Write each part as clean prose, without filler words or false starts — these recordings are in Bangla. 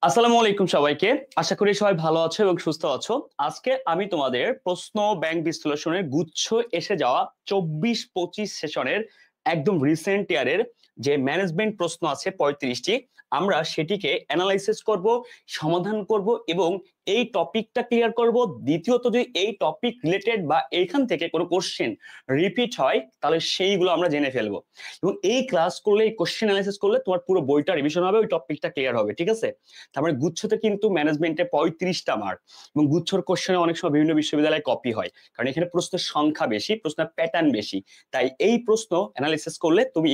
আসসালামু আলাইকুম সবাইকে। আশা করি সবাই ভালো আছো এবং সুস্থ আছো। আজকে আমি তোমাদের প্রশ্ন ব্যাংক বিশ্লেষণের গুচ্ছ এসে যাওয়া ২৪-২৫ সেশনের একদম রিসেন্ট ইয়ারের যে ম্যানেজমেন্ট প্রশ্ন আছে ৩৫টি, আমরা সেটিকে অ্যানালাইসিস করব, সমাধান করব এবং এই টপিকটা ক্লিয়ার করব। দ্বিতীয়ত, যদি এই টপিক রিলেটেড বা এইখান থেকে কোনো কোশ্চেন রিপিট হয় তাহলে সেইগুলো আমরা জেনে ফেলবো। এবং এই ক্লাস করলে, এই কোশ্চেন অ্যানালাইসিস করলে তোমার পুরো বইটা রিভিশন হবে, ওই টপিকটা ক্লিয়ার হবে। ঠিক আছে? তারপরে গুচ্ছতে কিন্তু ম্যানেজমেন্টে ৩৫টা মার্ক এবং গুচ্ছর কোশ্চেনে অনেক সময় বিভিন্ন বিশ্ববিদ্যালয়ে কপি হয়, কারণ এখানে প্রশ্নের সংখ্যা বেশি, প্রশ্নের প্যাটার্ন বেশি। তাই এই প্রশ্ন অ্যানালিসিস করলে তুমি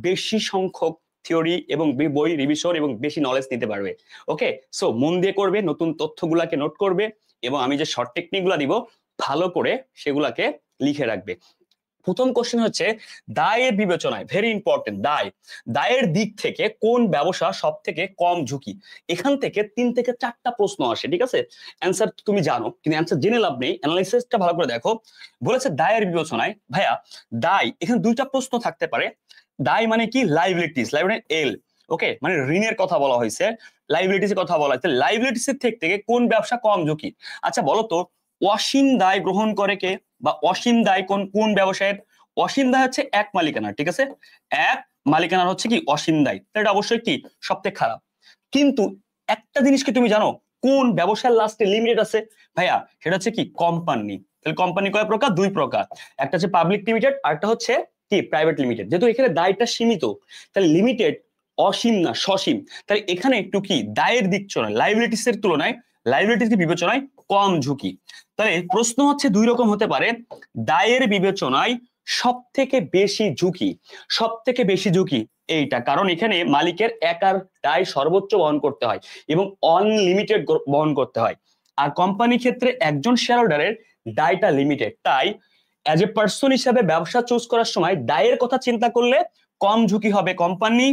বেশি সংখ্যক থিওরি এবং বই রিভিশন এবং বেশি নলেজ নিতে পারবে। ওকে, সো মন দিয়ে করবে, নতুন তথ্যগুলাকে নোট করবে এবং আমি যে শর্ট টেকনিকগুলো দিব ভালো করে সেগুলাকে লিখে রাখবে। প্রথম কোশ্চেন হচ্ছে দায়ের বিবেচনায়, ভেরি ইম্পর্টেন্ট, দায়ের দিক থেকে কোন ব্যবসা সব থেকে কম ঝুঁকি। এখান থেকে ৩ থেকে ৪টা প্রশ্ন আসে। ঠিক আছে, অ্যান্সার তুমি জানো কিন্তু অ্যান্সার জেনে লাভ নেই, অ্যানালাইসিসটা ভালো করে দেখো। বলেছে দায়ের বিবেচনায়, ভাইয়া দায়, এখানে 2টা প্রশ্ন থাকতে পারে। দায় মানে কি? লাইবিলিটিস, এল, ওকে, মানে ঋণের কথা বলা হয়েছে, লাইবিলিটিস এর কথা বলা হয়েছে। লাইবিলিটিস এর থেকে কোন ব্যবসা কম ঝুঁকি? আচ্ছা বলো তো, অসীম দায় গ্রহণ করে কে, বা অসীম দায় কোন কোন ব্যবসায়ের? অসীম দায় হচ্ছে এক মালিকানার। ঠিক আছে, এক মালিকানার হচ্ছে কি অসীম দায়, এটা অবশ্যই কি সবথেকে খারাপ। কিন্তু একটা জিনিস কি তুমি জানো, কোন ব্যবসার লাস্টে লিমিটেড আছে? ভাইয়া সেটা হচ্ছে কি কোম্পানি। তাহলে কোম্পানি কয় প্রকার? 2 প্রকার, একটা হচ্ছে পাবলিক লিমিটেড আর একটা হচ্ছে কি প্রাইভেট লিমিটেড। যেহেতু এখানে দায়টা সীমিত, তাহলে লিমিটেড অসীম না সসীম, তাহলে এখানে একটু কি দায়ের দিক চলে লাইবিলিটিস এর তুলনায়, লাইবিলিটিস বিবেচনায় কম ঝুঁকি। তাহলে প্রশ্ন হচ্ছে 2 রকম হতে পারে। দায়ের বিবেচনায় সব থেকে বেশি ঝুঁকি, সব থেকে বেশি ঝুঁকি এইটা, কারণ এখানে মালিকের একার দায় সর্বোচ্চ বহন করতে হয় এবং অনলিমিটেড বহন করতে হয়। আর কোম্পানির ক্ষেত্রে একজন শেয়ার হোল্ডারের দায়টা লিমিটেড। তাই অ্যাজ এ পার্সন হিসাবে ব্যবসা চুজ করার সময় দায়ের কথা চিন্তা করলে কম ঝুঁকি হবে কোম্পানি।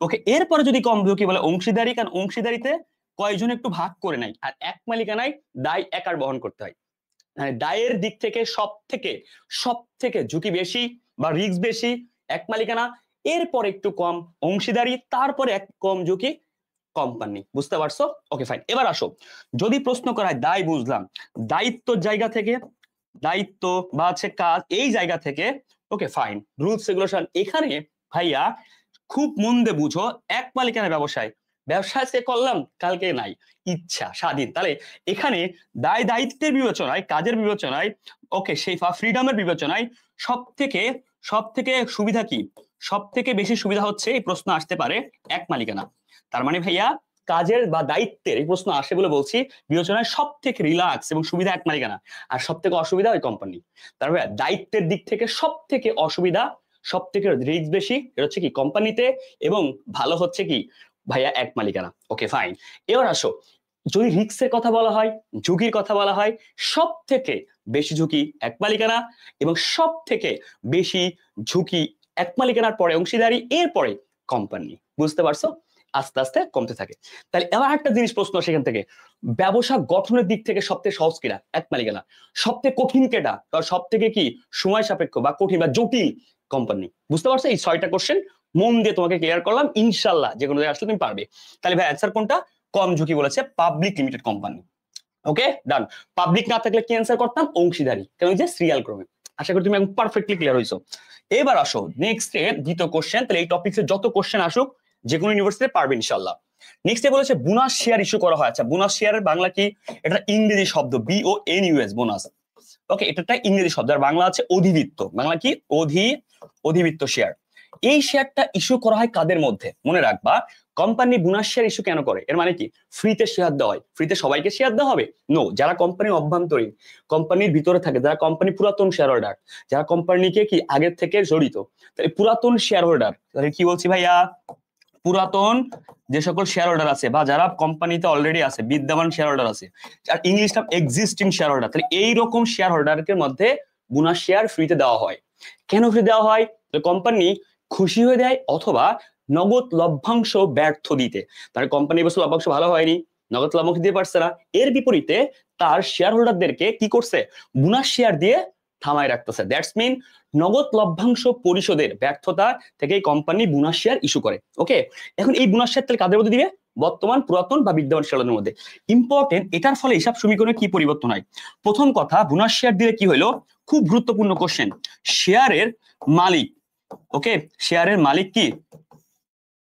ওকে, এরপরে যদি কম ঝুঁকি বলে অংশীদারি, কারণ অংশীদারিতে কয়েকজন একটু ভাগ করে নেয়, আর এক মালিকানায় দায় একার বহন করতে হয়। দায়ের দিক থেকে সব থেকে ঝুঁকি বেশি বা রিস্ক বেশি এক মালিকানা, এরপর একটু কম অংশীদারি, তারপরে এক কম ঝুঁকি কোম্পানি। বুঝতে পারছো? Okay fine. এবার আসো, যদি প্রশ্ন করা হয় দায় বুঝলাম, দায়িত্বর জায়গা থেকে, দায়িত্ব বা হচ্ছে কাজ, এই জায়গা থেকে ওকে ফাইন, রুলস রেগুলেশন। এখানে ভাইয়া খুব মন দিয়ে বুঝো, এক মালিকানার ব্যবসায়, ব্যবসায় সে করলাম কালকে নাই, ইচ্ছা স্বাধীন। তাহলে এখানে দায় দায়িত্বের বিবেচনায়, কাজের বিবেচনায়, ওকে সেই ফ্রিডমের বিবেচনায় সব থেকে সুবিধা কি? সব থেকে বেশি সুবিধা হচ্ছে, এই প্রশ্ন আসতে পারে এক মালিকানা। তার মানে ভাইয়া কাজের বা দায়িত্বের এই প্রশ্ন আসে বলে বলছি, বিবেচনায় সব থেকে রিল্যাক্স এবং সুবিধা এক মালিকানা, আর সব থেকে অসুবিধা ওই কোম্পানি। তারপরে দায়িত্বের দিক থেকে সব থেকে অসুবিধা, সব থেকে রিস্ক বেশি, এটা হচ্ছে কি কোম্পানিতে, এবং ভালো হচ্ছে কি ভাইয়া এক মালিকানা। Okay fine. এবার আসো, যদি রিস্কের কথা বলা হয়, ঝুঁকির কথা বলা হয়, সব থেকে বেশি ঝুঁকি এক মালিকানা এবং সব থেকে বেশি ঝুঁকি এক মালিকানার পরে অংশীদারি, এরপরে কোম্পানি। বুঝতে পারছো? আস্তে আস্তে কমতে থাকে। তাহলে এবার একটা জিনিস প্রশ্ন সেখান থেকে, ব্যবসা গঠনের দিক থেকে সবথেকে সহজ কিনা? এক মালিকানা। সবথেকে কঠিন কেটা, সব থেকে কি সময় সাপেক্ষ বা কঠিন বা জটিল? কোম্পানি। বুঝতে পারছো? এই 6টা কোশ্চেন মন দিয়ে তোমাকে ক্লিয়ার করলাম, ইনশাল্লাহ যে কোনো জায়গায় আসলে তুমি পারবে। তাহলে ভাই অ্যান্সার কোনটা? কম ঝুঁকি বলেছে পাবলিক লিমিটেড কোম্পানি। ওকে ডান। পাবলিক না থাকলে কি অ্যান্সার করতাম? অংশীদারি, কারণ যে সিরিয়াল ক্রমে। আশা করি তুমি একদম পারফেক্টলি ক্লিয়ার হইছো। এবার আসো নেক্সট দ্বিতীয় কোশ্চেন। তাহলে এই টপিক্সে যত কোশ্চেন আসুক যে কোনো ইউনিভার্সিটিতে পারবে ইনশাল্লাহ। নেক্সট বলেছে বোনাস শেয়ার ইস্যু করা হয়। আচ্ছা বোনাস শেয়ারের বাংলা কি? এটা ইংরেজি শব্দ, BONUS, বোনাস। ওকে, এটা একটা ইংরেজি শব্দ, আর বাংলা আছে অধিবৃত্ত। বাংলা কি? অধিবৃত্ত শেয়ার। এই শেয়ারটা ইস্যু করা হয় কাদের মধ্যে? মনে রাখবা, কোম্পানি বোনাস শেয়ার ইস্যু কেন করে? এর মানে কি ফ্রিতে শেয়ার দেওয়া হয়? ফ্রিতে সবাইকে শেয়ার দেওয়া হবে? নো, যারা কোম্পানির অভ্যন্তরীণ, কোম্পানির ভিতরে থাকে, যারা কোম্পানি পুরাতন শেয়ার হোল্ডার, যারা কোম্পানিকে কি আগের থেকে জড়িত, তাহলে পুরাতন শেয়ার হোল্ডার, তাহলে কি বলছি ভাইয়া, পুরাতন যে সকল শেয়ার হোল্ডার আছে বা যারা কোম্পানিতে অলরেডি আছে, বিদ্যমান শেয়ার হোল্ডার আছে, আর ইংলিশটা এক্সিস্টিং শেয়ার হোল্ডার, তাহলে এইরকম শেয়ার হোল্ডারের মধ্যে বোনাস শেয়ার ফ্রিতে দেওয়া হয়। কেন ফ্রি দেওয়া হয়? কোম্পানি খুশি হয়ে দেয়, অথবা নগদ লভ্যাংশ ব্যর্থ দিতে। তার কোম্পানি বছর লভ্যাংশ ভালো হয়নি, নগদ লভ্যাংশ দিতে পারছে না, এর বিপরীতে তার শেয়ার হোল্ডারদেরকে কি করছে? বোনাস শেয়ার দিয়ে থামায় রাখতেছে। দ্যাটস মিন নগদ লভ্যাংশ পরিশোধের ব্যর্থতা থেকে কোম্পানি বোনাস শেয়ার ইস্যু করে। ওকে, এখন এই বোনাস শেয়ার তাহলে কাদের মধ্যে দিবে? বর্তমান, পুরাতন বা বিদ্যমান শেয়ারের মধ্যে। ইম্পর্টেন্ট, এটার ফলে হিসাব সমীকরণে কি পরিবর্তন হয়? প্রথম কথা, বোনাস শেয়ার দিলে কি হলো, খুব গুরুত্বপূর্ণ কোশ্চেন, শেয়ারের মালিক, ওকে, শেয়ারের মালিক কি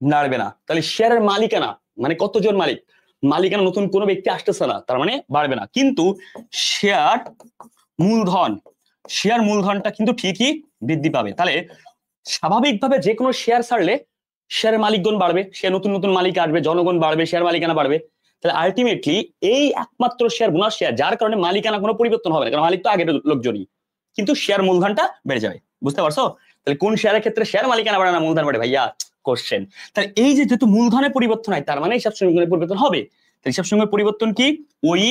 নাড়বে না, তাহলে শেয়ারের মালিকানা মানে কতজন মালিক, মালিকানা নতুন কোনো ব্যক্তি আসতেছে না, তার মানে বাড়বে না। কিন্তু শেয়ার মূলধন, শেয়ার মূলধনটা কিন্তু ঠিকই বৃদ্ধি পাবে। তাহলে স্বাভাবিকভাবে যে কোনো শেয়ার ছাড়লে শেয়ারের মালিকগণ বাড়বে, শেয়ার নতুন নতুন মালিক আসবে, জনগণ বাড়বে, শেয়ার মালিকানা বাড়বে। তাহলে আলটিমেটলি এই একমাত্র শেয়ার বোনাস শেয়ার, যার কারণে মালিকানা কোনো পরিবর্তন হবে না, কারণ মালিক তো আগের লোকজনই, কিন্তু শেয়ার মূলধনটা বেড়ে যাবে। বুঝতে পারছো? তাহলে কোন শেয়ারের ক্ষেত্রে শেয়ার মালিকানা বাড়ে না মূলধন বাড়ে ভাইয়া, কোশ্চেন। তাহলে এই যে যেহেতু মূলধনের পরিবর্তন হয়, তার মানে হিসাব সমীকরণের পরিবর্তন হবে। তাহলে হিসাব সমীকরণের পরিবর্তন কি, ওই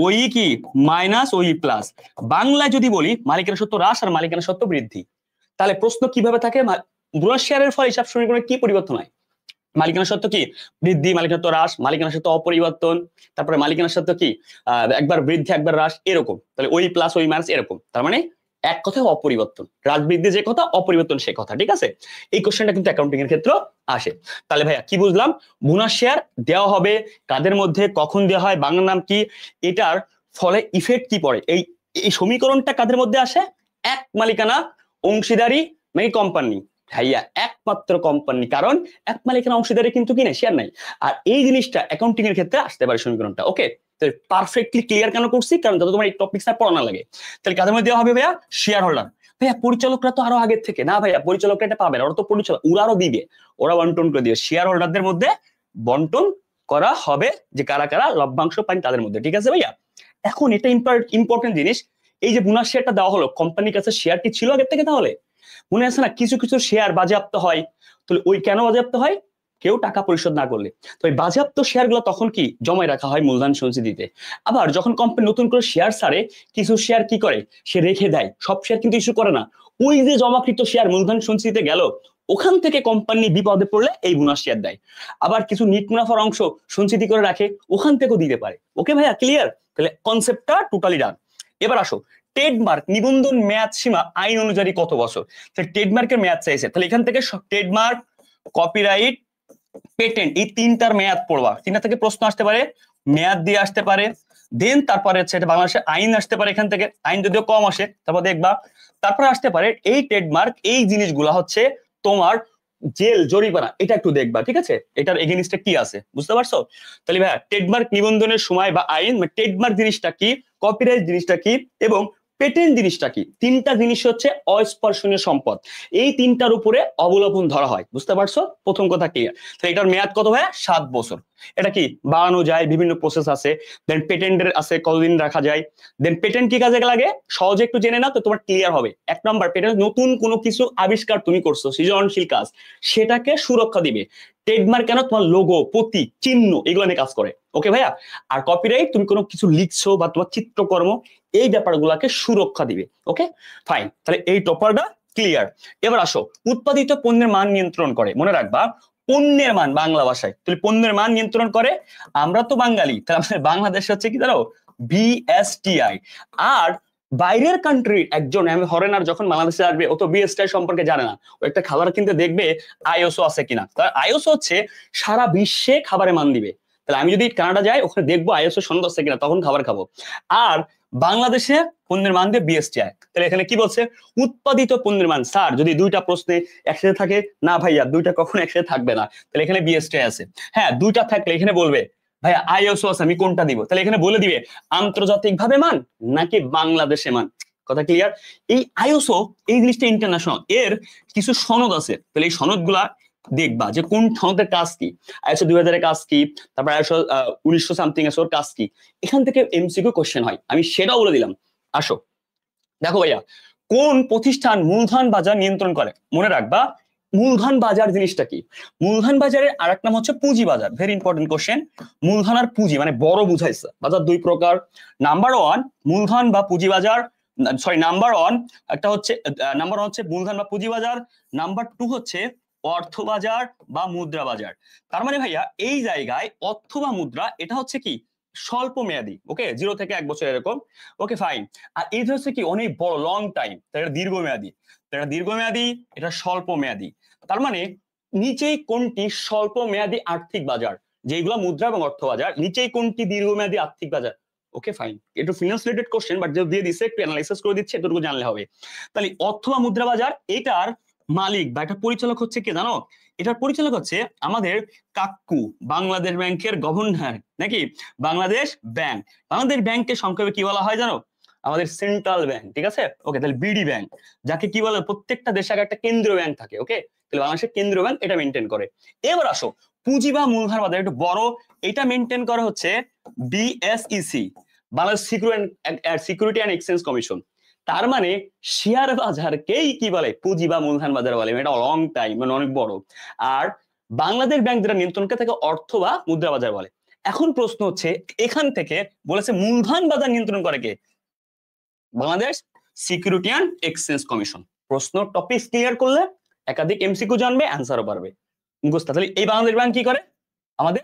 ওই কি মাইনাস ওই প্লাস। বাংলায় যদি বলি মালিকানা সত্ত্ব হ্রাস আর মালিকানা সত্ত্ব বৃদ্ধি। তাহলে প্রশ্ন কিভাবে থাকে, বোনাস শেয়ারের ফলে হিসাব সমীকরণে কি পরিবর্তন হয়? মালিকানা সত্ত্ব কি বৃদ্ধি, মালিকানা সত্ত্ব হ্রাস, মালিকানা সত্ত্ব অপরিবর্তন, তারপরে মালিকানা সত্ত্ব কি একবার বৃদ্ধি একবার হ্রাস, এরকম। তাহলে ওই প্লাস ওই মাইনাস এরকম, তার মানে এক কথায় অপরিবর্তন, হ্রাস বৃদ্ধি যে কথা, অপরিবর্তন সে কথা। ঠিক আছে, এই কোশ্চেনটা কিন্তু অ্যাকাউন্টিং এর ক্ষেত্রে আসে। তাহলে ভাইয়া কি বুঝলাম, বোনাস শেয়ার দেওয়া হবে কাদের মধ্যে, কখন দেওয়া হয়, বাংলা নাম কি, এটার ফলে ইফেক্ট কি পড়ে, এই এই সমীকরণটা কাদের মধ্যে আসে, এক মালিকানা অংশীদারি নাকি কোম্পানি, ভাইয়া একমাত্র কোম্পানি, কারণ এক মালিকানা অংশীদারি কিন্তু কিনে শেয়ার নাই। আর এই জিনিসটা অ্যাকাউন্টিং এর ক্ষেত্রে আসতে পারে সমীকরণটা। ওকে, তো পারফেক্টলি ক্লিয়ার কেন করছি, কারণ যাতে তোমার এই টপিকটা পড়া না লাগে। তাহলে কাদের মধ্যে দেওয়া হবে ভাইয়া, শেয়ার হোল্ডার। ভাইয়া পরিচালকরা তো আরো আগের থেকে না, ভাইয়া পরিচালকরা এটা পাবে না, ওরা তো পরিচালক, ওরা আরো দিবে, ওরা বন্টন করে দিবে, শেয়ার হোল্ডারদের মধ্যে বন্টন করা হবে, যে কারা কারা লভ্যাংশ পান তাদের মধ্যে। ঠিক আছে ভাইয়া, এখন এটা ইম্পর্টেন্ট জিনিস, এই যে বোনাস শেয়ারটা দেওয়া হলো, কোম্পানির কাছে শেয়ারটি ছিল আগের থেকে, তাহলে মনে আছে না কিছু কিছু শেয়ার বাজেয়াপ্ত হয়, তাহলে ওই কেন বাজেয়াপ্ত হয়, কেউ টাকা পরিশোধ না করলে। তো এই বাজেয়াপ্ত শেয়ারগুলো তখন কি জমায় রাখা হয় মূলধন সঞ্চিতিতে। আবার যখন কোম্পানি নতুন করে শেয়ার ছাড়ে, কিছু শেয়ার কি করে, সে রেখে দেয়, সব শেয়ার কিন্তু ইস্যু করে না, ওই যে জমাকৃত শেয়ার মূলধন সঞ্চিতিতে গেল, ওখান থেকে কোম্পানি বিপদে পড়লে এই বোনাস শেয়ার দেয়। আবার কিছু নিট মুনাফার অংশ সঞ্চিতি করে রাখে, ওখান থেকেও দিতে পারে। ওকে ভাইয়া, ক্লিয়ার? তাহলে কনসেপ্টটা টোটালি ডান। এবার আসো, ট্রেডমার্ক নিবন্ধন মেয়াদ সীমা আইন অনুযায়ী কত বছর? ট্রেডমার্কের মেয়াদ চাইছে, তাহলে এখান থেকে ট্রেডমার্ক, কপিরাইট, পেটেন্ট, এই তিনটার মেয়াদ পড়বা। তিনটা থেকে প্রশ্ন আসতে পারে, মেয়াদ দিয়ে আসতে পারে, দেন তারপরে হচ্ছে এটা বাংলাদেশের আইন আসতে পারে, এখান থেকে আইন যদিও কম আসে তারপর দেখবা। তারপরে আসতে পারে এই ট্রেডমার্ক, এই জিনিসগুলা হচ্ছে তোমার জেল জরিমানা, এটা একটু দেখবা। ঠিক আছে, এটার এগেইনস্টে কি আছে, বুঝতে পারছো? তাহলে ভাইয়া ট্রেডমার্ক নিবন্ধনের সময় বা আইন, ট্রেডমার্ক জিনিসটা কি, কপিরাইট জিনিসটা কি, এবং পেটেন্ট জিনিসটা কি, তিনটা জিনিস হচ্ছে অস্পর্শনীয় সম্পদ, এই তিনটার উপরে অবলম্বন ধরা হয়। বুঝতে পারছো? প্রথম কথা ক্লিয়ার। তো এটার মেয়াদ কত ভাইয়া, 7 বছর। এটা কি বাড়ানো যায়, বিভিন্ন প্রসেস আছে। দেন পেটেন্টের আছে কতদিন রাখা যায়। দেন পেটেন্ট কি কাজে লাগে সহজে একটু জেনে নাও, তো তোমার ক্লিয়ার হবে। এক নম্বর, পেটেন্ট নতুন কোনো কিছু আবিষ্কার তুমি করছো, সৃজনশীল কাজ, সেটাকে সুরক্ষা দিবে। ট্রেডমার্ক কেন, তোমার লোগো, প্রতীক, চিহ্ন, এগুলো নিয়ে কাজ করে। ওকে ভাইয়া। আর কপিরাইট, তুমি কোনো কিছু লিখছো বা তোমার চিত্রকর্ম, এই ব্যাপারগুলোকে সুরক্ষা দিবে। ওকে ফাইন, তাহলে এই টপারটা ক্লিয়ার। এবার আসো, উৎপাদিত পণ্যের মান নিয়ন্ত্রণ করে, মনে রাখবা পণ্যের মান বাংলা ভাষায়, তাহলে পণ্যের মান নিয়ন্ত্রণ করে, আমরা তো বাঙালি, তাহলে আমাদের বাংলাদেশে হচ্ছে কি জানো, বিএসটিআই। আর বাইরের কান্ট্রির একজন ফরেনার যখন বাংলাদেশে আসবে, ও তো বিএসটিআই সম্পর্কে জানে না, ও একটা খাবার কিনতে দেখবে আইএসও আছে কিনা। তার আইএসও হচ্ছে সারা বিশ্বে খাবারের মান দিবে। তাহলে আমি যদি কানাডা যাই, ওখানে দেখবো আইএসও সনদ আছে কিনা, তখন খাবার খাবো। আর বাংলাদেশে পণ্যের মান দিয়ে বিএসটিআই। তাহলে এখানে কি বলছে, উৎপাদিত পণ্যের মান। স্যার যদি দুইটা প্রশ্নে একসাথে থাকে, না ভাইয়া দুইটা কখনো একসাথে থাকবে না, তাহলে এখানে বিএসটিআই আছে। হ্যাঁ দুইটা থাকলে এখানে বলবে ভাইয়া আইএসও আছে, আমি কোনটা দিব, তাহলে এখানে বলে দিবে আন্তর্জাতিক ভাবে মান নাকি বাংলাদেশে মান। কথা ক্লিয়ার? এই আইএসও এই জিনিসটা ইন্টারন্যাশনাল, এর কিছু সনদ আছে, তাহলে এই সনদগুলা দেখবা যে কোন সনদের কাজ কি, আইএসও 2000 এর কাজ কি, তারপর আইএসও 1900 সামথিং এর কাজ কি, এখান থেকে এমসিকিউ কোশ্চেন হয়, আমি সেটাও বলে দিলাম। আসো দেখো ভাইয়া, কোন প্রতিষ্ঠান মূলধন বাজার নিয়ন্ত্রণ করে? মনে রাখবা মূলধন বাজার জিনিসটা কি, মূলধন বাজারের আরেক নাম হচ্ছে পুঁজি বাজার। Very important question. মূলধন আর পুঁজি মানে বড় বুঝাইছে, বাজার দুই প্রকার। নাম্বার ওয়ান মূলধন বা পুঁজি বাজার, সরি নাম্বার ওয়ান একটা হচ্ছে, নাম্বার ওয়ান হচ্ছে মূলধন বা পুঁজি বাজার, নাম্বার টু হচ্ছে অর্থ বাজার বা মুদ্রা বাজার। তার মানে ভাইয়া এই জায়গায় অর্থ বা মুদ্রা এটা হচ্ছে কি স্বল্প মেয়াদী, ওকে 0 থেকে 1 বছর এরকম। Okay fine. আর এটা হচ্ছে কি অনেক বড় লং টাইম, এটা দীর্ঘমেয়াদী, এটা দীর্ঘমেয়াদী, এটা স্বল্প মেয়াদী। তার মানে নিচেই কোনটি স্বল্প মেয়াদী আর্থিক বাজার, যেগুলো মুদ্রা এবং অর্থ বাজার, নিচেই কোনটি দীর্ঘমেয়াদী আর্থিক বাজার? ওকে ফাইন, একটু ফিনান্স রিলেটেড কোশ্চেন, বাট যে দিয়ে দিচ্ছে একটু অ্যানালাইসিস করে দিচ্ছে, এতটুকু জানলে হবে। তাহলে অর্থ বা মুদ্রা বাজার, এটার মালিক বা এটা পরিচালক হচ্ছে কে জানো? এটার পরিচালক হচ্ছে আমাদের কাক্কু, বাংলাদেশ ব্যাংকের গভর্নর, নাকি বাংলাদেশ ব্যাংক। বাংলাদেশ ব্যাংকের সংক্ষেপে কি বলা হয় জানো? আমাদের সেন্ট্রাল ব্যাংক, ঠিক আছে? ওকে, তাহলে বিডি ব্যাংক, যাকে কি বলে, প্রত্যেকটা দেশে একটা কেন্দ্রীয় ব্যাংক থাকে। ওকে, তাহলে বাংলাদেশের কেন্দ্রীয় ব্যাংক এটা মেনটেন করে। এবার আসো পুঁজি বা মূলধন বাজার, একটু বড়, এটা মেনটেন করা হচ্ছে BSEC, Bangladesh security and exchange commission. তার মানে শেয়ার বাজারকেই কি বলে? পুঁজি বা মূলধন বাজার বলে। এটা লং টাইম, মানে অনেক বড়। আর বাংলাদেশ ব্যাংক যেটা নিয়ন্ত্রণকে থাকে অর্থ বা মুদ্রা বাজার বলে। এখন প্রশ্ন হচ্ছে, এখান থেকে বলেছে মূলধন বাজার নিয়ন্ত্রণ করে কে? Bangladesh security and exchange commission. প্রশ্ন টপিক ক্লিয়ার করলে একাধিক এমসিকিউ জানবে, অ্যান্সারও পারবে মুখস্থ। তাহলে এই বাংলাদেশ ব্যাংক কি করে? আমাদের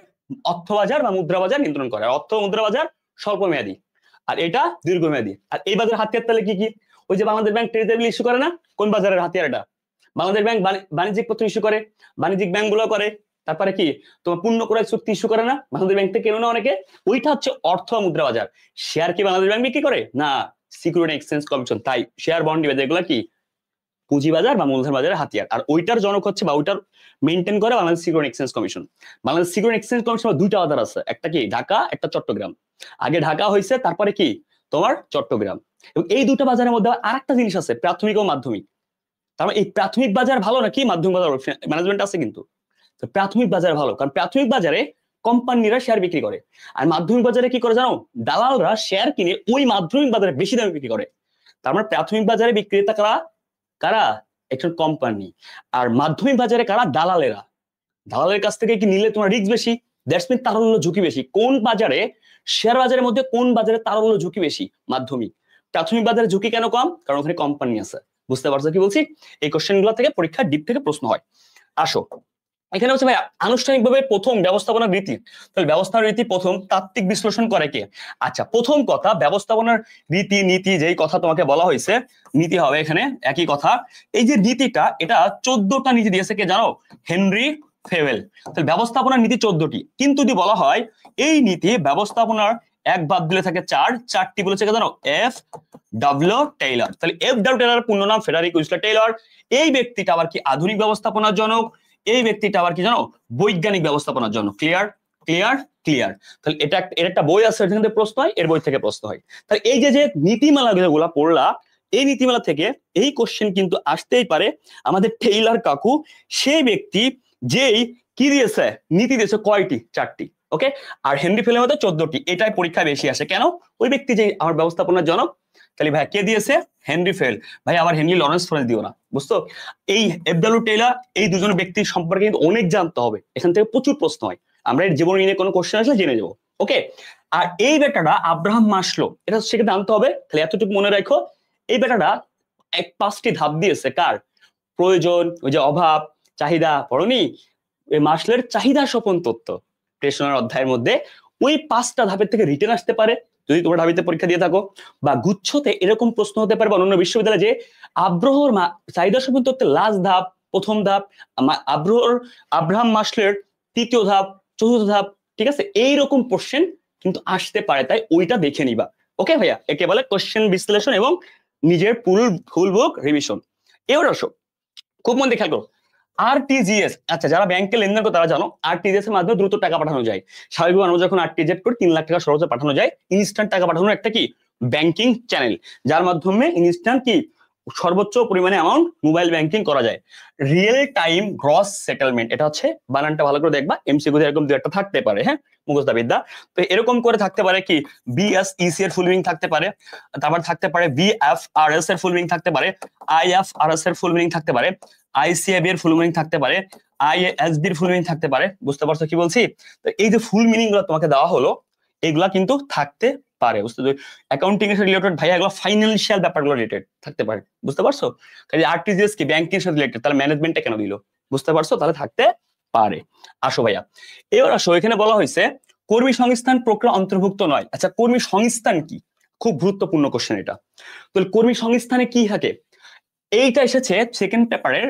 অর্থ বাজার বা মুদ্রা বাজার নিয়ন্ত্রণ করে। অর্থ মুদ্রা বাজার স্বল্প মেয়াদী, আর এটা দীর্ঘমেয়াদী। আর এই বাজার হাতিয়ার তাহলে কি কি? ওই যে বাংলাদেশ ব্যাংক ট্রেজারি ইস্যু করে না, কোন বাজারের হাতিয়ার এটা? বাংলাদেশ ব্যাংক বাণিজ্যিক পত্র ইস্যু করে, বাণিজ্যিক ব্যাংক গুলো করে। তারপরে কি তোমার পূর্ণ ক্রয় চুক্তি ইস্যু করে না, বাংলাদেশ ব্যাংক থেকে কেন না অনেকে? ওইটা হচ্ছে অর্থ মুদ্রা বাজার। শেয়ার কি বাংলাদেশ ব্যাংক বিক্রি করে না, সিকিউরিটি এক্সচেঞ্জ কমিশন। তাই শেয়ার বন্ড বাজার এগুলো কি পুঁজিবাজার বা মূলধন বাজারের হাতিয়ার। আর ওইটার জনক হচ্ছে বা ওইটার মেনটেন করে Bangladesh security exchange commission. Bangladesh security exchange commission দুইটা বাজার আছে, একটা কি ঢাকা, একটা চট্টগ্রাম। আগে ঢাকা হয়েছে, তারপরে কি তোমার চট্টগ্রাম। এবং এই দুটো বাজারের মধ্যে আর একটা জিনিস আছে, প্রাথমিক ও মাধ্যমিক। তার মানে এই প্রাথমিক বাজার ভালো নাকি মাধ্যমিক বাজার? ম্যানেজমেন্ট আছে কিন্তু। প্রাথমিক বাজার ভালো, কারণ প্রাথমিক বাজারে কোম্পানিরা শেয়ার বিক্রি করে। আর মাধ্যমিক বাজারে কি করে জানো? দালালরা শেয়ার কিনে ওই মাধ্যমিক বাজারে বেশি দামে বিক্রি করে। তার মানে প্রাথমিক বাজারে বিক্রেতা কারা? কারা? একজন কোম্পানি। আর মাধ্যমিক বাজারে কারা? দালালেরা। দালালের কাছ থেকে কি নিলে তোমার রিস্ক বেশি, দ্যাটস মিন তারল্য ঝুঁকি বেশি। কোন বাজারে, শেয়ার বাজারের মধ্যে কোন বাজারে তারল্য ঝুঁকি বেশি? মাধ্যমিক। প্রাথমিক বাজারে ঝুঁকি কেন কম? কারণ ওখানে কোম্পানি আছে। বুঝতে পারছো কি বলছি? এই কোশ্চেন গুলো থেকে পরীক্ষার ডিপ থেকে প্রশ্ন হয়। আসো, এখানে হচ্ছে ভাই আনুষ্ঠানিকভাবে প্রথম ব্যবস্থাপনার রীতি। তাহলে ব্যবস্থাপনার রীতি প্রথম তাত্ত্বিক বিশ্লেষণ করে কে? আচ্ছা, প্রথম কথা, ব্যবস্থাপনার রীতি নীতি যেই কথা তোমাকে বলা হয়েছে, নীতি হবে এখানে একই কথা। এই যে নীতিটা, এটা 14টা নীতি দিয়েছে কে জানো? হেনরি ফেভেল। তাহলে ব্যবস্থাপনার নীতি 14টি, কিন্তু যদি বলা হয় এই নীতি ব্যবস্থাপনার এক বাদ দিলে থাকে চারটি বলেছে কে জানো? F W Taylor. তাহলে এফ ডব্লিউ টেইলর পূর্ণ নাম ফ্রেডারিক উইসলার টেইলর। এই ব্যক্তিটা আবার কি আধুনিক ব্যবস্থাপনার জনক। এই ব্যক্তিটা আবার কি জানো? বৈজ্ঞানিক ব্যবস্থাপনার জন্য। Clear clear clear. তাহলে এটা এর একটা বই আছে, এখান থেকে প্রশ্ন হয়, এর বই থেকে প্রশ্ন হয়। তাহলে এই যে নীতিমালা গুলা পড়লা, এই নীতিমালা থেকে এই কোশ্চেন কিন্তু আসতেই পারে। আমাদের টেইলর কাকু সেই ব্যক্তি যেই কি দিয়েছে, নীতি দিয়েছে কয়টি? 4টি। ওকে, আর হেনরি ফেলের মধ্যে 14টি। এটাই পরীক্ষা বেশি আসে। কেন? ওই ব্যক্তি যে আমার ব্যবস্থাপনার জনক। তাহলে ভাই কে দিয়েছে? Henry fail. ভাই আবার হেনরি লরেন্স ফরেন্স দিও না, বুঝতো? এই এফডব্লিউ টেইলর, এই দুজন ব্যক্তির সম্পর্কে কিন্তু অনেক জানতে হবে, এখান থেকে প্রচুর প্রশ্ন হয়। আমরা এর জীবন নিয়ে কোনো কোশ্চেন আসলে জেনে যাবো। ওকে, আর এই বেটাটা আব্রাহাম মাসলো, এটা সেখানে জানতে হবে। তাহলে এতটুকু মনে রাখো, এই বেটাটা 5টি ধাপ দিয়েছে। কার? প্রয়োজন, ওই যে অভাব, চাহিদা, পড়নি? এই মাসলের চাহিদা স্বপন তত্ত্ব টেশনার অধ্যায়ের মধ্যে ওই 5টা ধাপের থেকে রিটেন আসতে পারে যদি তোমরা ঢাবিতে পরীক্ষা দিয়ে থাকো, বা গুচ্ছতে এরকম প্রশ্ন হতে পারে বা অন্য বিশ্ববিদ্যালয়ে যে আব্রাহর চাহিদা স্বপন তত্ত্বের লাস্ট ধাপ, প্রথম ধাপ, আব্রাহাম মাসলের 3য় ধাপ, 4র্থ ধাপ, ঠিক আছে? এইরকম কোশ্চেন কিন্তু আসতে পারে, তাই ওইটা দেখে নিবা। ওকে ভাইয়া, একে বলে কোশ্চেন বিশ্লেষণ এবং নিজের ফুল বুক রিভিশন। এবার আসো, খুব মন দিয়ে খেয়াল করো, আরটিজিএস। আচ্ছা, যারা ব্যাংকে লেনদেন করে তারা জানো আরটিজিএস এর মাধ্যমে দ্রুত টাকা পাঠানো যায়। স্বাভাবিকভাবে আমরা যখন আরটিজিএস করি 3 লাখ টাকা সহজে পাঠানো যায়। ইনস্ট্যান্ট টাকা পাঠানোর একটা কি ব্যাংকিং চ্যানেল, যার মাধ্যমে ইনস্ট্যান্ট কি সর্বোচ্চ পরিমাণে অ্যামাউন্ট মোবাইল ব্যাংকিং করা যায়। রিয়েল টাইম গ্রস সেটেলমেন্ট, এটা হচ্ছে বানানটা ভালো করে দেখবা, এমসিকিউ এরকম দু একটা থাকতে পারে, হ্যাঁ, মুখস্থ বিদ্যা। তো এরকম করে থাকতে পারে কি বিএসইসি এর ফুল মিনিং থাকতে পারে, তারপর থাকতে পারে বিএফআরএস এর ফুল মিনিং থাকতে পারে, আইএফআরএস এর ফুল মিনিং থাকতে পারে, আইসিএবি এর ফুল মিনিং থাকতে পারে, আইএসবি এর ফুল মিনিং থাকতে পারে। বুঝতে পারছো কি বলছি? তো এই যে ফুল মিনিং গুলো তোমাকে দেওয়া হলো, এগুলা কিন্তু থাকতে পারে। বুঝতে পারছো? অ্যাকাউন্টিং এর সাথে রিলেটেড ভাইয়া, এগুলো ফাইন্যান্সিয়াল ব্যাপারগুলো রিলেটেড থাকতে পারে। বুঝতে পারছো? কাজে আরটিজিএস কি ব্যাংকিং এর সাথে রিলেটেড, তাহলে ম্যানেজমেন্টটা কেন দিল? বুঝতে পারছো? তাহলে থাকতে পারে। আসো ভাইয়া, এবার আসো, এখানে বলা হয়েছে কর্মী সংস্থান প্রক্রিয়া অন্তর্ভুক্ত নয়। আচ্ছা, কর্মী সংস্থান কি? খুব গুরুত্বপূর্ণ কোশ্চেন এটা। তাহলে কর্মী সংস্থানে কি থাকে? এইটা এসেছে সেকেন্ড পেপারের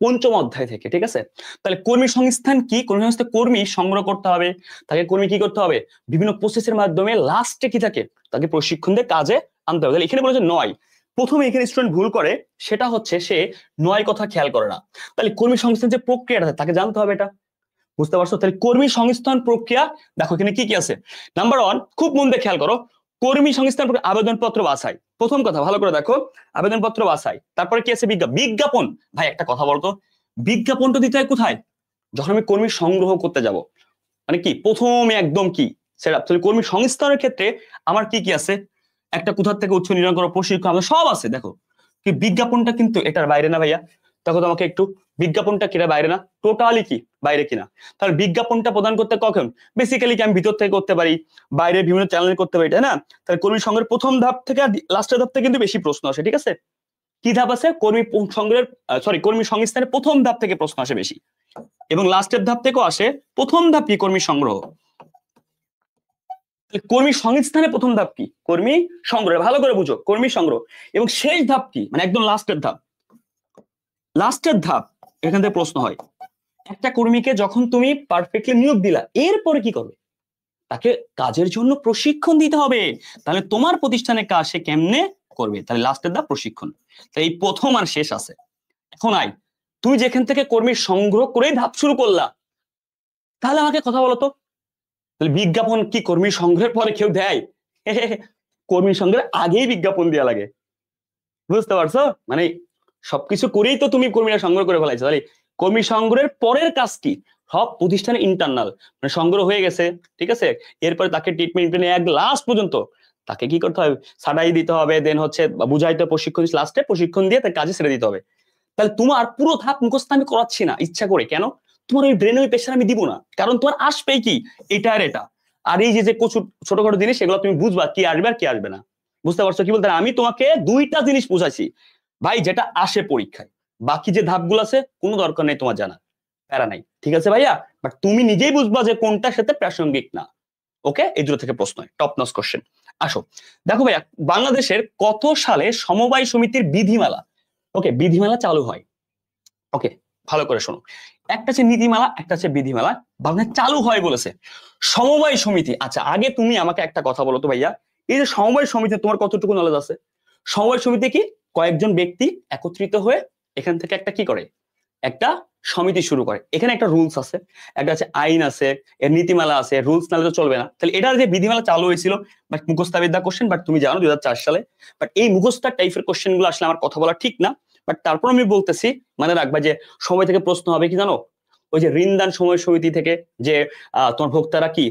পঞ্চম অধ্যায় থেকে, ঠিক আছে? তাহলে কর্মী সংস্থান কি? কর্মী সংস্থান কর্মী সংগ্রহ করতে হবে, তাকে কর্মী কি করতে হবে, বিভিন্ন প্রসেসের মাধ্যমে লাস্টে কি থাকে, তাকে প্রশিক্ষণ দিয়ে কাজে আনতে হবে। তাহলে এখানে বলেছে 9, প্রথমে এখানে স্টুডেন্ট ভুল করে, সেটা হচ্ছে সে 9 কথা খেয়াল করে না। তাহলে কর্মী সংস্থান যে প্রক্রিয়াটা তাকে জানতে হবে, এটা বুঝতে পারছো? তাহলে কর্মী সংস্থান প্রক্রিয়া দেখো এখানে কি কি আছে। নাম্বার 1, খুব মন দিয়ে খেয়াল করো, কর্মী সংস্থান আবেদনপত্র বাছাই। প্রথম কথা ভালো করে দেখো, আবেদনপত্র বাছাই। তারপরে কি আছে, বিজ্ঞাপন। ভাই একটা কথা বলতো, বিজ্ঞাপনটা দিতে হয় কোথায়? যখন আমি কর্মী সংগ্রহ করতে যাব, মানে কি প্রথমে একদম কি সেটা। কর্মী সংস্থানের ক্ষেত্রে আমার কি কি আছে, একটা কোথা থেকে উচ্চ নিরঙ্কন প্রশিক্ষণ আমাদের সব আছে। দেখো কি বিজ্ঞাপনটা কিন্তু এটার বাইরে না ভাইয়া, দেখো তোমাকে একটু, বিজ্ঞাপনটা কিনা বাইরে না, টোটালি কি বাইরে কিনা। তাহলে বিজ্ঞাপনটা প্রদান করতে কখন, বেসিক্যালি কি আমি ভিতর থেকে করতে পারি, বাইরে বিভিন্ন চ্যানেলে করতে পারি, তাই না? তাহলে কর্মী সংগ্রহের প্রথম ধাপ থেকে লাস্টের ধাপ থেকে কিন্তু বেশি প্রশ্ন আসে, ঠিক আছে? কি ধাপ আছে, কর্মী সংগ্রহের কর্মী সংস্থানের প্রথম ধাপ থেকে প্রশ্ন আসে বেশি, এবং লাস্টের ধাপ থেকেও আসে। প্রথম ধাপ কি, কর্মী সংগ্রহ। কর্মী সংস্থানের প্রথম ধাপ কি, কর্মী সংগ্রহ, ভালো করে বুঝো, কর্মী সংগ্রহ। এবং শেষ ধাপ কি, মানে একদম লাস্টের ধাপ, লাস্টের ধাপ এখান থেকে প্রশ্ন হয়। একটা কর্মীকে যখন তুমি পারফেক্টলি নিয়োগ দিলা, এরপরে কি করবে, তাকে কাজের জন্য প্রশিক্ষণ দিতে হবে। তাহলে তোমার প্রতিষ্ঠানের কাজ সে কেমনে করবে, তাহলে লাস্টের ধাপ প্রশিক্ষণ। তাই এই প্রথম আর শেষ আছে। এখন আই, তুমি যেখান থেকে কর্মী সংগ্রহ করে ধাপ শুরু করলা, তাহলে আমাকে কথা বলো তো, তাহলে বিজ্ঞাপন কি কর্মী সংগ্রহের পরে কেউ দেয়? কর্মী সংগ্রহের আগেই বিজ্ঞাপন দেওয়া লাগে, বুঝতে পারছো? মানে সবকিছু করেই তো তুমি কর্মীরা সংগ্রহ করে ফেলাইছো। তাহলে কর্মী সংগ্রহের পরের কাজ কি, সব প্রতিষ্ঠানে ইন্টারনাল মানে সংগ্রহ হয়ে গেছে, ঠিক আছে? এরপরে তাকে ট্রিটমেন্ট এক লাস্ট পর্যন্ত তাকে কি করতে হবে, সাডাই দিতে হবে, দেন হচ্ছে বুঝাইতে প্রশিক্ষণ, লাস্টে প্রশিক্ষণ দিয়ে তার কাজে ছেড়ে দিতে হবে। তাহলে তোমার পুরো ধাপ মুখস্থ আমি করাচ্ছি না ইচ্ছা করে, কেন? তোমার ওই ব্রেনে ওই প্রেশার আমি দিব না, কারণ তোমার আসবেই কি এটা আর এটা। আর এই যে ছোটখাটো জিনিস, সেগুলো তুমি বুঝবা কি আসবে আর কি আসবে না, বুঝতে পারছো কি বলতে? আমি তোমাকে দুইটা জিনিস বুঝাইছি ভাই, যেটা আসে পরীক্ষায়। বাকি যে ধাপগুলো আছে কোনো দরকার নেই তোমার জানা, প্যারা নাই, ঠিক আছে ভাইয়া? বাট তুমি নিজেই বুঝবা যে কোনটার সাথে প্রাসঙ্গিক না। ওকে, এই দুটো থেকে প্রশ্ন হয়, টপ নচ কোশ্চেন। আসো দেখো ভাইয়া, বাংলাদেশের কত সালে সমবায় সমিতির বিধিমালা, ওকে বিধিমালা চালু হয়? ওকে, ভালো করে শোনো, একটা হচ্ছে নীতিমালা, একটা হচ্ছে বিধিমালা। বাংলাদেশ চালু হয় বলেছে সমবায় সমিতি। আচ্ছা আগে তুমি আমাকে একটা কথা বলো তো ভাইয়া, এই যে সমবায় সমিতি তোমার কতটুকু নলেজ আছে? সমবায় সমিতি কি, কয়েকজন ব্যক্তি একত্রিত হয়ে এখান থেকে একটা কি করে, একটা সমিতি শুরু করে। এখানে একটা রুলস আছে, একটা আছে আইন আছে, এর নীতিমালা আছে, রুলস নালে তো চলবে না। তাহলে এটার যে বিধিমালা চালু হয়েছিল, বাট মুখস্থাবিদ্যা কোশ্চেন, বাট তুমি জানো 2004 সালে। বাট এই মুখস্থা টাইপের কোশ্চেন গুলো আসলে আমার কথা বলা ঠিক না, বাট তারপর আমি বলতেছি, মানে রাখবা যে সময় থেকে প্রশ্ন হবে কি জানো, ওই যে ঋণদান সময় সমিতি থেকে, যে তোমার ভোক্তারা কি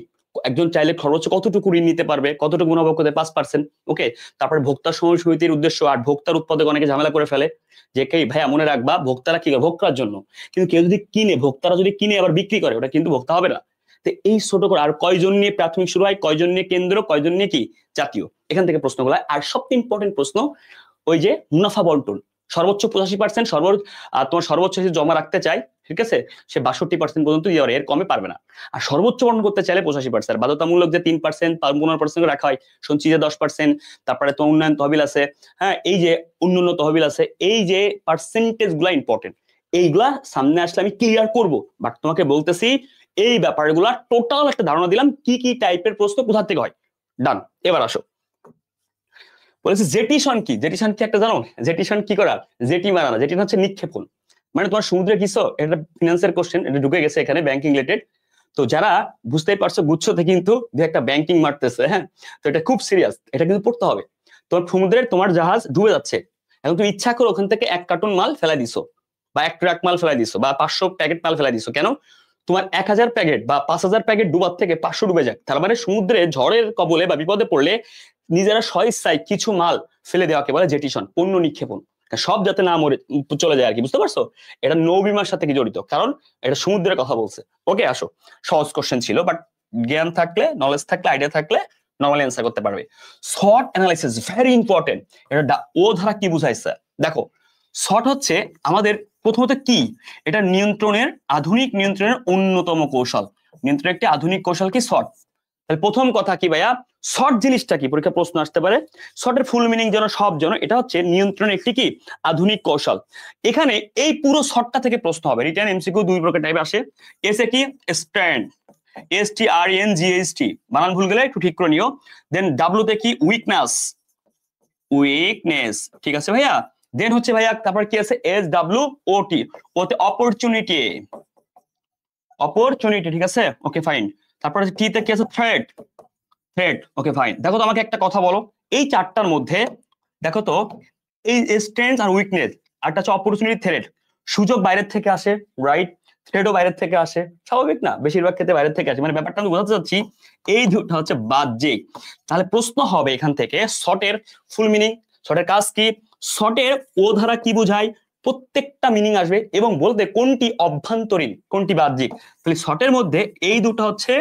একজন চাইলে সর্বোচ্চ কতটুকু ঋণ নিতে পারবে, কতটুকু মুনাফা করতে, 5%। ওকে, তারপরে ভোক্তা সময় সমিতির উদ্দেশ্য, আর ভোক্তার উৎপাদক অনেকে ঝামেলা করে ফেলে, যে কে ভাইয়া মনে রাখবা ভোক্তারা কি ভোগ করার জন্য, কিন্তু কেউ যদি কিনে, ভোক্তারা যদি কিনে আবার বিক্রি করে, ওটা কিন্তু ভোক্তা হবে না। তো এই ছোট করে, আর কয়জন নিয়ে প্রাথমিক শুরু হয়, কয়জন নিয়ে কেন্দ্র, কয়জন নিয়ে কি জাতীয়, এখান থেকে প্রশ্নগুলো। আর সবচেয়ে ইম্পর্টেন্ট প্রশ্ন ওই যে মুনাফা বন্টন, সর্বোচ্চ 85%, তোমার সর্বোচ্চ জমা রাখতে চাই, ঠিক আছে, সে 62% পর্যন্ত দিয়ে এর কমে পারবে না। আর সর্বোচ্চ বন্টন করতে চাইলে 85%, বাধ্যতামূলক যে 3%, 15% রাখা হয়, শুনছি যে 10%। তারপরে তো উন্নয়ন তহবিল আছে, হ্যাঁ, এই যে উন্নয়ন তহবিল আছে, এই যে পার্সেন্টেজ গুলা ইম্পর্টেন্ট, এইগুলা সামনে আসলে আমি ক্লিয়ার করব। বাট তোমাকে বলতেছি এই ব্যাপারগুলা টোটাল একটা ধারণা দিলাম কি কি টাইপের প্রশ্ন কোথা থেকে হয়। ডান, এবার আসো, বলেছে জেটিসন কি, জেটিসন কি একটা জানো, জেটিসন কি করা, জেটি মারানো, জেটি হচ্ছে নিক্ষেপণ, মানে তোমার সমুদ্রে কিসো, এটা ফিনান্সের কোশ্চেন, এটা ঢুকে গেছে এখানে ব্যাংকিং রিলেটেড। তো যারা বুঝতেই পারছো গুচ্ছতে কিন্তু দু একটা ব্যাংকিং মারতেছে, হ্যাঁ, তো এটা খুব সিরিয়াস, এটা কিন্তু পড়তে হবে। তোমার সমুদ্রের তোমার জাহাজ ডুবে যাচ্ছে, এখন তুমি ইচ্ছা করে ওখান থেকে 1 কার্টন মাল ফেলাই দিছো, বা 1 ট্রাক মাল ফেলাই দিছো, বা 500 প্যাকেট মাল ফেলাই দিছো, কেন? তোমার 1000 প্যাকেট বা 5000 প্যাকেট ডুবার থেকে 500 ডুবে যাক, তার মানে সমুদ্রে ঝড়ের কবলে বা বিপদে পড়লে নিজেরা স্বইচ্ছায় কিছু মাল ফেলে দেওয়াকে বলে জেটিসন, পণ্য নিক্ষেপণ। সব যাতে না মরে চলে যায় আর কি, বুঝতে পারছো? এটা নৌবিমার সাথে কি জড়িত, কারণ এটা সমুদ্রের কথা বলছে। ওকে, আসো, সহজ কোশ্চেন ছিল, বাট জ্ঞান থাকলে, নলেজ থাকলে, আইডিয়া থাকলে নরমালি অ্যান্সার করতে পারবে। Short analysis very important. এটা ও ধারা কি বুঝাইছে দেখো, শর্ট হচ্ছে আমাদের প্রথমত কি, এটা নিয়ন্ত্রণের, আধুনিক নিয়ন্ত্রণের অন্যতম কৌশল। নিয়ন্ত্রণের একটি আধুনিক কৌশল কি, শর্ট। তাহলে প্রথম কথা কি ভাইয়া, শর্ট জিনিসটা কি, পরীক্ষা প্রশ্ন আসতে পারে। শর্টের ফুল মিনিং যেন সব জন, এটা হচ্ছে নিয়ন্ত্রণের একটি কি আধুনিক কৌশল। এখানে এই পুরো শর্টটা থেকে প্রশ্ন হবে। রিটার্ন এমসিকিউ দুই প্রকার টাইপে আসে। এসে কি স্ট্র্যান্ড, STRNGHT, বানান ভুল গেলে একটু ঠিক করে নিও। দেন ডাব্লু তে কি উইকনেস, উইকনেস, ঠিক আছে ভাইয়া। দেন হচ্ছে ভাইয়া তারপর কি আছে SWOT, ওতে অপরচুনিটি, অপরচুনিটি, ঠিক আছে, ওকে ফাইন। তারপর টি তে কি আছে থ্রেট, থ্রেট, ওকে ফাইন। দেখো তো আমাকে একটা কথা বলো, এই চারটার মধ্যে দেখো তো এই স্ট্রেংথ আর উইকনেস, আরটা হচ্ছে অপরচুনিটি, থ্রেট। সুযোগ বাইরের থেকে আসে, রাইট, থ্রেটও বাইরের থেকে আসে, স্বাভাবিক না, বেশিরভাগ ক্ষেত্রে বাইরের থেকে আসে। মানে ব্যাপারটা আমি বোঝাতে চাচ্ছি এই দুটো হচ্ছে বাহ্যিক। তাহলে প্রশ্ন হবে এখান থেকে শর্টের ফুল মিনিং, শর্টের কাজ কি, শর্টের ও ধারা কি বোঝায়, প্রত্যেকটা মিনিং আসবে এবং বলতে কোনটি অভ্যন্তরীণ কোনটি বাহ্যিক। তাহলে শর্টের মধ্যে এই দুটো হচ্ছে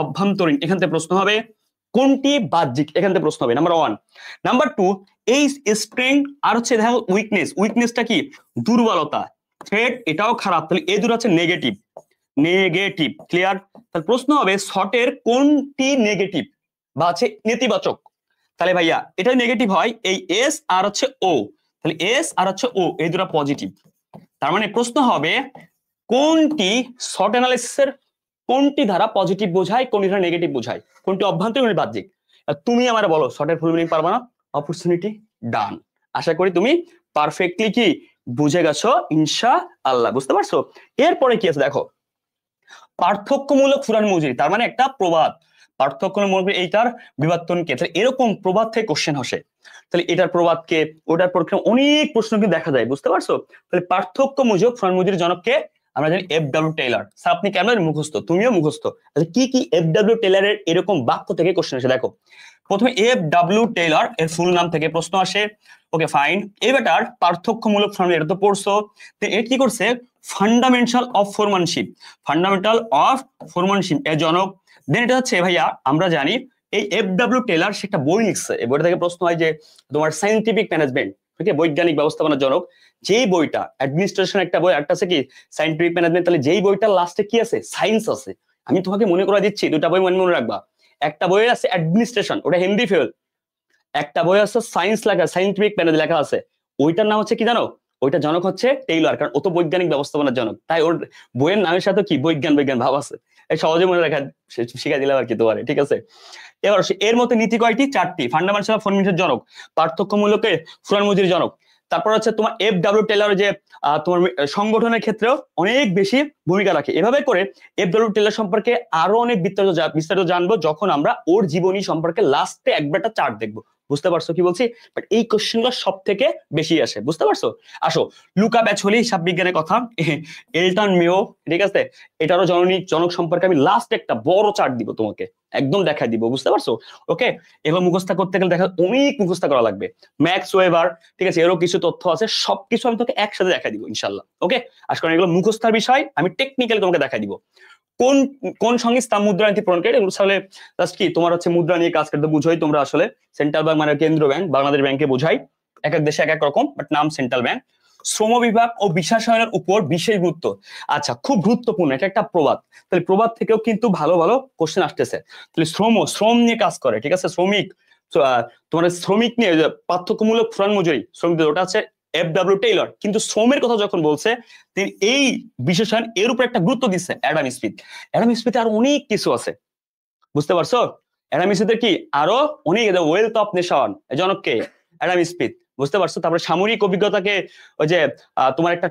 অভ্যন্তরীণ, এখান থেকে প্রশ্ন হবে। কোনটি বাহ্যিক, এখান থেকে প্রশ্ন হবে নাম্বার 1। নাম্বার 2, এই স্ট্রেংথ আর হচ্ছে দেখো উইকনেস, উইকনেসটা কি দুর্বলতা, থ্রেট এটাও খারাপ, তাহলে এই দুটো হচ্ছে নেগেটিভ, নেগেটিভ, ক্লিয়ার। তাহলে প্রশ্ন হবে শর্টের কোনটি নেগেটিভ বা হচ্ছে নেতিবাচক। তাহলে ভাইয়া এটা নেগেটিভ হয় এই এস আর হচ্ছে ও, তাহলে এস আর হচ্ছে ও এই দুটো পজিটিভ। তার মানে প্রশ্ন হবে কোনটি শর্ট অ্যানালাইসিসের কোনটি ধারা পজিটিভ বোঝায়, কোনটি ধারা নেগেটিভ বোঝায়, কোনটি অভ্যন্তরীণ কোনটি বাহ্যিক। তুমি আমার বলো শর্টের ফুল মিনিং পারবা না, অপরচুনিটি ডান। আশা করি তুমি পারফেক্টলি কি বুঝে গেছো ইনশাআল্লাহ, বুঝতে পারছো। এরপরে কি আছে দেখো, পার্থক্যমূলক ফুরান মজুরি, তার মানে একটা প্রবাদ, পার্থক্যমূলক এইটার বিবর্তন কে, তাহলে এরকম প্রবাদ থেকে কোশ্চেন আসে। তাহলে এটার প্রবাদ কে, ওটার পরীক্ষা অনেক প্রশ্ন কিন্তু দেখা যায়, বুঝতে পারছো। তাহলে পার্থক্যমূলক ফুরান মজুরি জনককে আমরা জানি FW টেইলর। স্যার আপনি কেমন মুখস্থ, তুমিও মুখস্থ, তাহলে কি কি FW টেইলরের এরকম বাক্য থেকে কোশ্চেন আসে দেখো। প্রথমে FW টেইলর এর ফুল নাম থেকে প্রশ্ন আসে, ওকে ফাইন। এবারটার পার্থক্যমূলক ফর্মুলা এটা তো পড়ছো, তো এর কি করছে ফান্ডামেন্টাল অফ ফোরম্যানশিপ, ফান্ডামেন্টাল অফ ফোরম্যানশিপ এর জনক। দেন এটা হচ্ছে ভাইয়া আমরা জানি এই FW টেইলর সে একটা বই লিখছে, এই বইটা থেকে প্রশ্ন হয় যে তোমার সায়েন্টিফিক ম্যানেজমেন্ট, ঠিক আছে, বৈজ্ঞানিক ব্যবস্থাপনার জনক। যেই বইটা অ্যাডমিনিস্ট্রেশন একটা বই, একটা আছে কি সায়েন্টিফিক ম্যানেজমেন্ট, তাহলে যেই বইটার লাস্টে কি আছে সায়েন্স আছে। আমি তোমাকে মনে করে দিচ্ছি দুটা বই মনে মনে রাখবা, একটা বই আছে অ্যাডমিনিস্ট্রেশন, ওটা হিন্দি ফেল, একটা বই আছে সায়েন্স লেখা, সায়েন্টিফিক ম্যানেজ লেখা আছে, ওইটার নাম হচ্ছে কি জানো, ওইটা জনক হচ্ছে টেইলর, কারণ ও তো বৈজ্ঞানিক ব্যবস্থাপনার জনক, তাই ওর বইয়ের নামের সাথে কি বিজ্ঞান বিজ্ঞান ভাব আছে। এই সহজে মনে রাখা শিখা দিলাম আর কি তোমার, ঠিক আছে। এবার এর মধ্যে নীতি কয়টি, চারটি। ফান্ডামেন্টাল ফর্মেশনের জনক, পার্থক্যমূলকে ফুরান মজুরির জনক। তারপর হচ্ছে তোমার FW টেইলর যে তোমার সংগঠনের ক্ষেত্রেও অনেক বেশি ভূমিকা রাখে। এভাবে করে FW টেইলর সম্পর্কে আরো অনেক বিস্তারিত জানবো যখন আমরা ওর জীবনী সম্পর্কে লাস্টে একবারটা চার্ট দেখবো, বুঝতে পারছো কি বলছি। বাট এই কোশ্চেনগুলো সব থেকে বেশি আসে, বুঝতে পারছো। আসো লুকা প্যাচোলি হিসাব বিজ্ঞানের কথা, এলটন মেও, ঠিক আছে, এটারও জনক সম্পর্কে আমি লাস্ট একটা বড় চার্ট দিব তোমাকে, একদম দেখা দিব, বুঝতে পারছো। ওকে, এগুলো মুখস্থ করতে গেলে দেখা অনেক মুখস্থ করা লাগবে। ম্যাক্স ওয়েবার, ঠিক আছে, এরও কিছু তথ্য আছে, সবকিছু আমি তোকে একসাথে দেখা দিব ইনশাল্লাহ। ওকে, আজকে এগুলো মুখস্থার বিষয়, আমি টেকনিক্যালি তোমাকে দেখা দিব। কোন কোন সংস্থা মুদ্রানীতি প্রণয়ন করে, এগুলো আসলে জাস্ট কি তোমার হচ্ছে মুদ্রা নিয়ে কাজ করতে বুঝোই তোমরা, আসলে সেন্ট্রাল ব্যাংক মানে কেন্দ্রীয় ব্যাংক, বাংলাদেশ ব্যাংকে বোঝাই, এক এক দেশে এক এক রকম, বাট নাম সেন্ট্রাল ব্যাংক। শ্রম বিভাগ ও বিশ্বাসনের উপর বিশেষ গুরুত্ব, আচ্ছা খুব গুরুত্বপূর্ণ, এটা একটা প্রবাদ, তাহলে প্রবাদ থেকেও কিন্তু ভালো ভালো কোশ্চেন আসতেছে। তাহলে শ্রম নিয়ে কাজ করে, ঠিক আছে, শ্রমিক, তোমার শ্রমিক নিয়ে পার্থক্যমূলক ফুরান মজুরি, শ্রমিকদের, ওটা আছে FW টেইলর। কিন্তু শ্রমের কথা যখন বলছে তিনি এই বিশেষণ এর উপর একটা গুরুত্ব দিচ্ছে অ্যাডাম স্মিথ। অ্যাডাম স্মিথের আরো অনেক কিছু আছে, বুঝতে পারছো। অ্যাডাম স্মিথের কি আরো অনেক, ওয়েলথ অফ নেশন জনককে অ্যাডাম স্মিথ, বুঝতে পারছো। তারপরে সামরিক অভিজ্ঞতাকে ওই যে তোমার একটা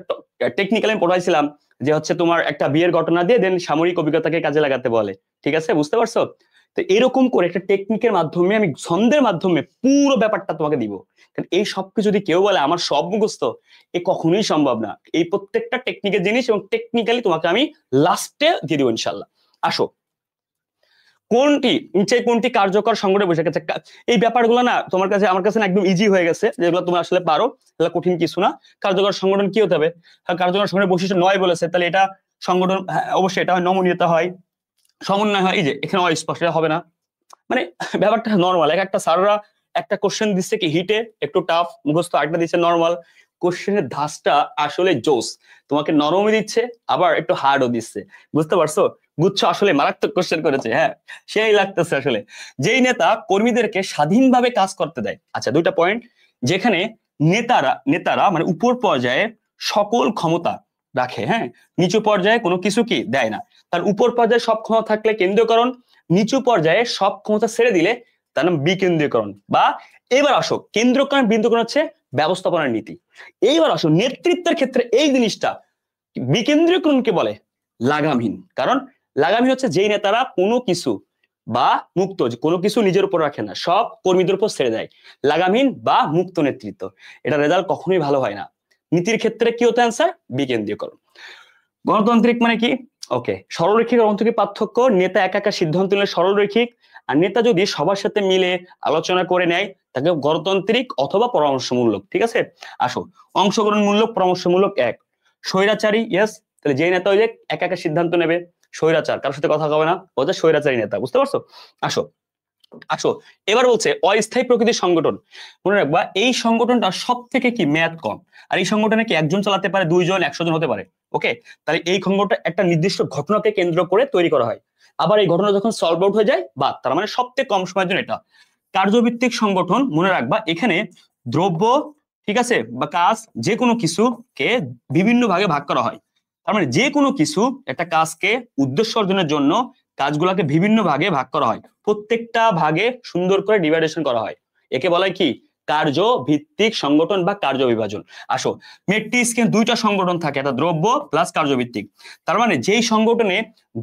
টেকনিক্যাল আমি পড়াইছিলাম যে হচ্ছে তোমার একটা বিয়ের ঘটনা দিয়ে দেন সামরিক অভিজ্ঞতাকে কাজে লাগাতে বলে, ঠিক আছে, বুঝতে পারছো। তো এরকম করে একটা টেকনিকের মাধ্যমে আমি ছন্দের মাধ্যমে পুরো ব্যাপারটা তোমাকে দিব। কারণ এই সবকিছু যদি কেউ বলে আমার সব মুখস্থ, এ কখনোই সম্ভব না। এই প্রত্যেকটা টেকনিকের জিনিস এবং টেকনিক্যালি তোমাকে আমি লাস্টে দিয়ে দিব ইনশাল্লাহ। আসো কোনটি নিচে কোনটি কার্যকর সংগঠনে বসে গেছে, এই ব্যাপারগুলো না তোমার কাছে আমার কাছে একদম ইজি হয়ে গেছে, যেগুলো তুমি আসলে পারো, এগুলো কঠিন কিছু না। কার্যকর সংগঠন কি হতে হবে, কার্যকর সংগঠনের বৈশিষ্ট্য 9 বলেছে, তাহলে এটা সংগঠন, অবশ্যই এটা হয় নমনীয়তা হয়, সমন্বয় হয়, এই যে এখানে অস্পষ্ট হবে না, মানে ব্যাপারটা নর্মাল। একটা স্যাররা একটা কোশ্চেন দিচ্ছে কি হিটে একটু টাফ মুখস্থ, আরেকটা দিচ্ছে নর্মাল। কোশ্চেনের ধাঁচটা আসলে জোস, তোমাকে নরমই দিচ্ছে আবার একটু হার্ডও দিচ্ছে, বুঝতে পারছো। গুচ্ছ আসলে মারাত্মক কোশ্চেন করেছে, হ্যাঁ সেই লাগতেছে আসলে। যেই নেতা কর্মীদেরকে স্বাধীনভাবে কাজ করতে দেয়, আচ্ছা দুইটা পয়েন্ট, যেখানে নেতারা নেতারা মানে উপর পর্যায়ে সকল ক্ষমতা রাখে, হ্যাঁ নিচু পর্যায়ে কোনো কিছু কি দেয় না। তার উপর পর্যায়ে সব ক্ষমতা থাকলে কেন্দ্রীয়করণ, নিচু পর্যায়ে সব ক্ষমতা ছেড়ে দিলে তার নাম বিকেন্দ্রীকরণ। বা এবার আসো কেন্দ্রীকরণ বিকেন্দ্রীকরণ হচ্ছে ব্যবস্থাপনার নীতি। এইবার আসো নেতৃত্বের ক্ষেত্রে এই জিনিসটা বিকেন্দ্রীকরণকে বলে লাগামহীন। কারণ লাগামহীন হচ্ছে যেই নেতারা কোনো কিছু বা মুক্ত কোনো কিছু নিজের উপর রাখে না, সব কর্মীদের উপর ছেড়ে দেয়, লাগামহীন বা মুক্ত নেতৃত্ব। এটা রেজাল্ট কখনোই ভালো হয় না। নীতির ক্ষেত্রে কি হতো অ্যান্সার? বিকেন্দ্রীকরণ। গণতান্ত্রিক মানে কি? ওকে, সরলরৈখিক আর অন্তরীক পার্থক্য, নেতা একা একা সিদ্ধান্ত নিলে সরলরৈখিক, আর নেতা যদি সবার সাথে মিলে আলোচনা করে নেয় তাকে গণতান্ত্রিক অথবা পরামর্শমূলক। ঠিক আছে, আসো অংশগ্রহণমূলক পরামর্শমূলক এক। স্বৈরাচারী, ইয়েস, তাহলে যে নেতা ওই যে একা একা সিদ্ধান্ত নেবে, স্বৈরাচার, কারোর সাথে কথা হবে না, ও যে স্বৈরাচারী নেতা, বুঝতে পারছো? আসো আসো এবার বলছে অস্থায়ী প্রকৃতির সংগঠন। মনে রাখবা এই সংগঠনটা সব থেকে কি মেয়াদ কম, আর এই সংগঠনে কি একজন চালাতে পারে, 2 জন 100 জন হতে পারে। ওকে, তাহলে এই সংগঠনটা একটা নির্দিষ্ট ঘটনাকে কেন্দ্র করে তৈরি করা হয়, আবার এই ঘটনা যখন সলভ আউট হয়ে যায় বা তার মানে সব থেকে কম সময়ের জন্য এটা। কার্যভিত্তিক সংগঠন, মনে রাখবা এখানে দ্রব্য, ঠিক আছে, বা কাজ, যে কোনো কিছুকে বিভিন্ন ভাগে ভাগ করা হয়। তার মানে যে কোনো কিছু একটা কাজকে উদ্দেশ্য অর্জনের জন্য কাজগুলোকে বিভিন্ন ভাগে ভাগ করা হয়, প্রত্যেকটা ভাগে সুন্দর করে ডিভাইডেশন করা হয়, একে বলা হয় কি কার্য ভিত্তিক সংগঠন বা কার্য বিভাজন। আসো মেট্রিক্সকে দুইটা সংগঠন থাকে, একটা দ্রব্য প্লাস কার্যভিত্তিক। তার মানে যেই সংগঠনে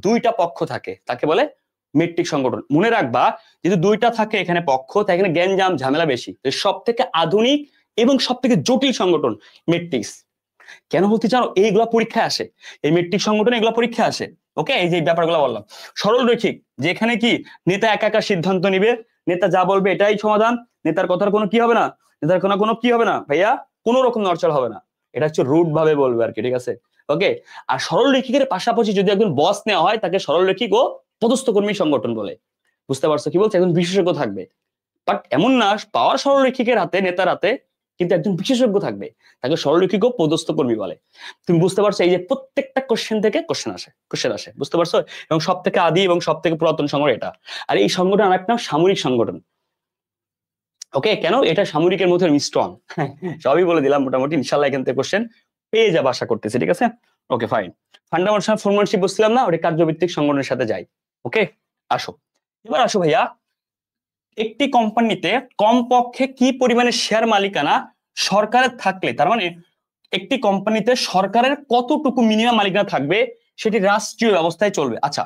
দুইটা পক্ষ থাকে তাকে বলে মেট্রিক সংগঠন। মনে রাখবা যেহেতু দুইটা থাকে এখানে পক্ষ, তাই এখানে গ্যাঞ্জাম ঝামেলা বেশি। সব থেকে আধুনিক এবং সব থেকে জটিল সংগঠন মেট্রিক্স। কেন বলতে চাও? এইগুলা পরীক্ষায় আসে, এই মেট্রিক সংগঠনে এগুলা পরীক্ষা আসে। ওকে, এই যে ব্যাপারগুলো বললাম। সরল রৈখিক, যেখানে কি নেতা একা একা সিদ্ধান্ত নিবে, নেতা যা বলবে এটাই সমাধান, নেতার কথার কোনো কি হবে না, নেতার কোনো কি হবে না ভাইয়া, কোনো রকম নড়চড় হবে না, এটা হচ্ছে রুট ভাবে বলবে আর কি, ঠিক আছে? ওকে, আর সরল রৈখিকের পাশাপাশি যদি একজন বস নেওয়া হয় তাকে সরল রৈখিক ও পদস্থ কর্মী সংগঠন বলে। বুঝতে পারছো কি বলছে? একজন বিশেষজ্ঞ থাকবে, বাট এমন না পাওয়ার সরল রৈখিকের হাতে, নেতার হাতে, কিন্তু একজন বিশেষজ্ঞ থাকবে, তাকে সরলরৈখিক ও পদস্থ কর্মী বলে। তুমি বুঝতে পারছো এই যে প্রত্যেকটা কোশ্চেন থেকে কোশ্চেন আসে, বুঝতে পারছো? এবং সব থেকে আদি এবং সব থেকে পুরাতন সংগঠন এটা। আর এই সংগঠন আর একটা সামরিক সংগঠন। ওকে, কেন? এটা সামরিকের মধ্যে মিশ্রণ। সবই বলে দিলাম মোটামুটি, ইনশাল্লাহ এখান থেকে কোশ্চেন পেয়ে যাবো আশা করতেছি, ঠিক আছে? Okay fine. ফান্ডামেন্টাল ফরম্যানশিপ বুঝছিলাম না, ওটা কার্যভিত্তিক সংগঠনের সাথে যাই। ওকে, আসো এবার আসো ভাইয়া, একটি কোম্পানিতে কমপক্ষে কি পরিমাণে শেয়ার মালিকানা সরকারের থাকলে, তার মানে একটি কোম্পানিতে সরকারের কতটুকু মিনিমাম মালিকানা থাকবে সেটি রাষ্ট্রীয় ব্যবস্থায় চলবে। আচ্ছা